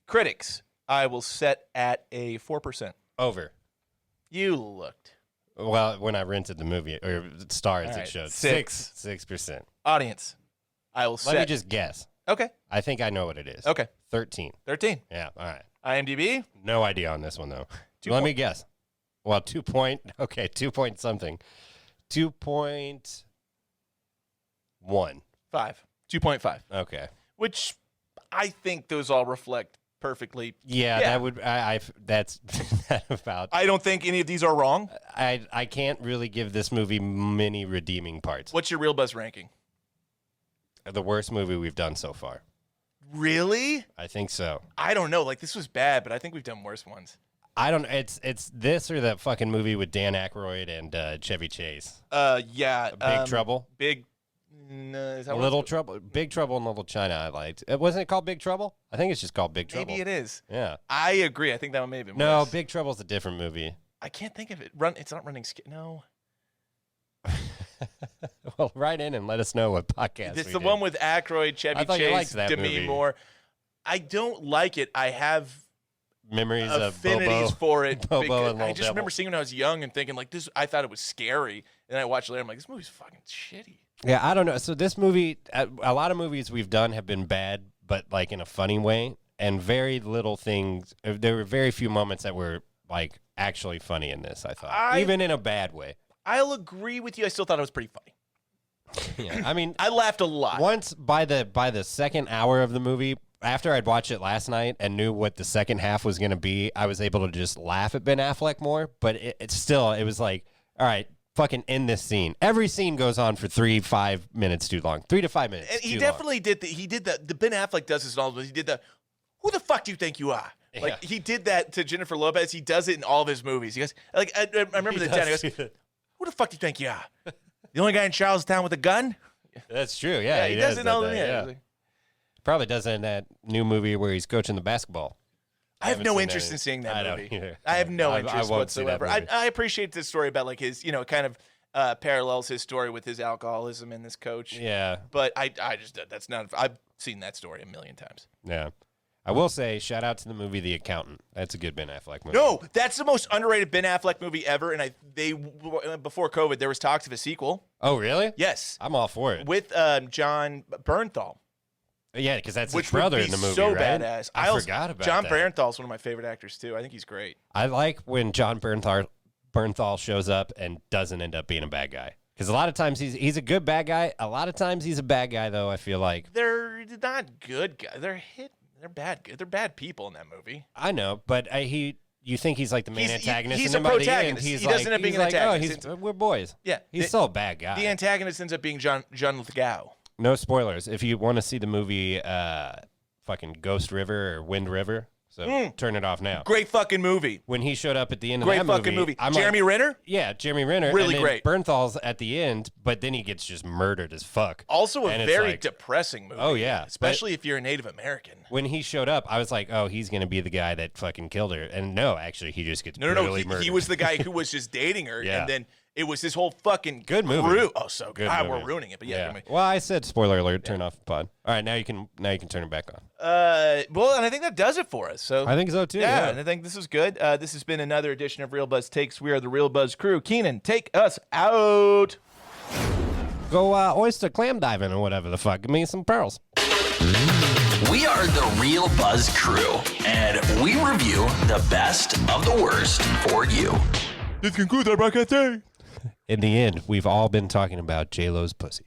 Critics, I will set at a 4%. Over. You looked. Well, when I rented the movie, or stars, All right, it showed 6. 6%. Audience, I will set. Let me just guess. Okay. I think I know what it is. Okay. 13. 13. Yeah, all right. IMDb, No idea on this one, though. 2 Let point- me guess. Well, 2 point. Okay, 2 point something. 2.1. 5. 2.5. Okay. Which I think those all reflect perfectly. Yeah, that would. That's that about. I don't think any of these are wrong. I can't really give this movie many redeeming parts. What's your Real Buzz ranking? The worst movie we've done so far. Really? I think so. I don't know. Like, this was bad, but I think we've done worse ones. I don't. It's this or that fucking movie with Dan Aykroyd and Chevy Chase. Yeah. Big Trouble. Big. No, is that what Little it's- Trouble. Big Trouble in Little China. I liked. Wasn't it called Big Trouble? I think it's just called Big Trouble. Maybe it is. Yeah. I agree. I think that one may have been No, worse. Big Trouble's a different movie. I can't think of it. It's not running. No. Well, write in and let us know what podcast. It's we the did. one with Aykroyd, Chevy I thought you Chase, liked that Demi movie. Moore. I don't like it. I have Memories of affinities Bobo. for it. Bobo because and I Little just remember Devil. seeing it when I was young and thinking like this. I thought it was scary, and then I watched it later. I'm like, this movie's fucking shitty. Yeah, I don't know. So this movie, a lot of movies we've done have been bad, but like in a funny way, and very little things. There were very few moments that were like actually funny in this. I thought, even in a bad way. I'll agree with you. I still thought it was pretty funny. Yeah, I mean, I laughed a lot. once by the second hour of the movie, after I'd watched it last night and knew what the second half was going to be, I was able to just laugh at Ben Affleck more. But it was like, all right, fucking end this scene. Every scene goes on for 5 minutes too long. 3 to 5 minutes. And he too definitely did. He did that. The Ben Affleck does this in all of it. He did the, who the fuck do you think you are? Like Yeah. he did that to Jennifer Lopez. He does it in all of his movies. He goes, like I remember the He ten. He does goes, do that. who the fuck do you think you are? The only guy in Charlestown with a gun? That's true. Yeah, He does it in all that, of them. yeah. Yeah. Probably does it in that new movie where he's coaching the basketball. I have haven't no seen interest that. in seeing that I don't movie. either. I have no I interest won't see that whatsoever. movie. I appreciate this story about like his, kind of parallels his story with his alcoholism and this coach. Yeah. But I just that's not. I've seen that story a million times. Yeah. I will say, shout out to the movie The Accountant. That's a good Ben Affleck movie. No, that's the most underrated Ben Affleck movie ever. And before COVID, there was talks of a sequel. Oh, really? Yes, I'm all for it. with John Bernthal. Yeah, because that's Which his brother would be in the movie, so right? badass. I forgot about John that. Bernthal's one of my favorite actors too. I think he's great. I like when John Bernthal shows up and doesn't end up being a bad guy. Because a lot of times he's a good bad guy. A lot of times he's a bad guy, though, I feel like. They're not good guys. They're bad. They're bad people in that movie. I know, but you think he's like the main antagonist. He's and a then by the end, protagonist. he's He like, doesn't end up being he's an like, antagonist. we're boys. Yeah. He's still a bad guy. The antagonist ends up being John Lithgow. No spoilers. If you want to see the movie fucking Ghost River or Wind River, so turn it off now. Great fucking movie. When he showed up at the end Great of that fucking movie. I'm Jeremy like, Renner? Yeah, Jeremy Renner. Really and then great. Bernthal's at the end, but then he gets just murdered as fuck. Also a And it's very like- depressing movie. Oh, yeah. Especially if you're a Native American. When he showed up, I was like, oh, he's going to be the guy that fucking killed her. And no, actually, he just gets brutally murdered. He was the guy who was just dating her, Yeah. and then it was this whole fucking Good movie. crew. Oh, so good. Good We're movie. ruining it, but yeah. Well, I said spoiler alert. Turn off the pod. All right, now you can turn it back on. Well, and I think that does it for us. So I think so too. yeah, Yeah. and I think this is good. This has been another edition of Real Buzz Takes. We are the Real Buzz crew. Keenan, take us out. Go oyster clam diving or whatever the fuck. Give me some pearls. We are the Real Buzz Crew, and we review the best of the worst for you. This concludes our broadcast day. In the end, we've all been talking about J-Lo's pussy.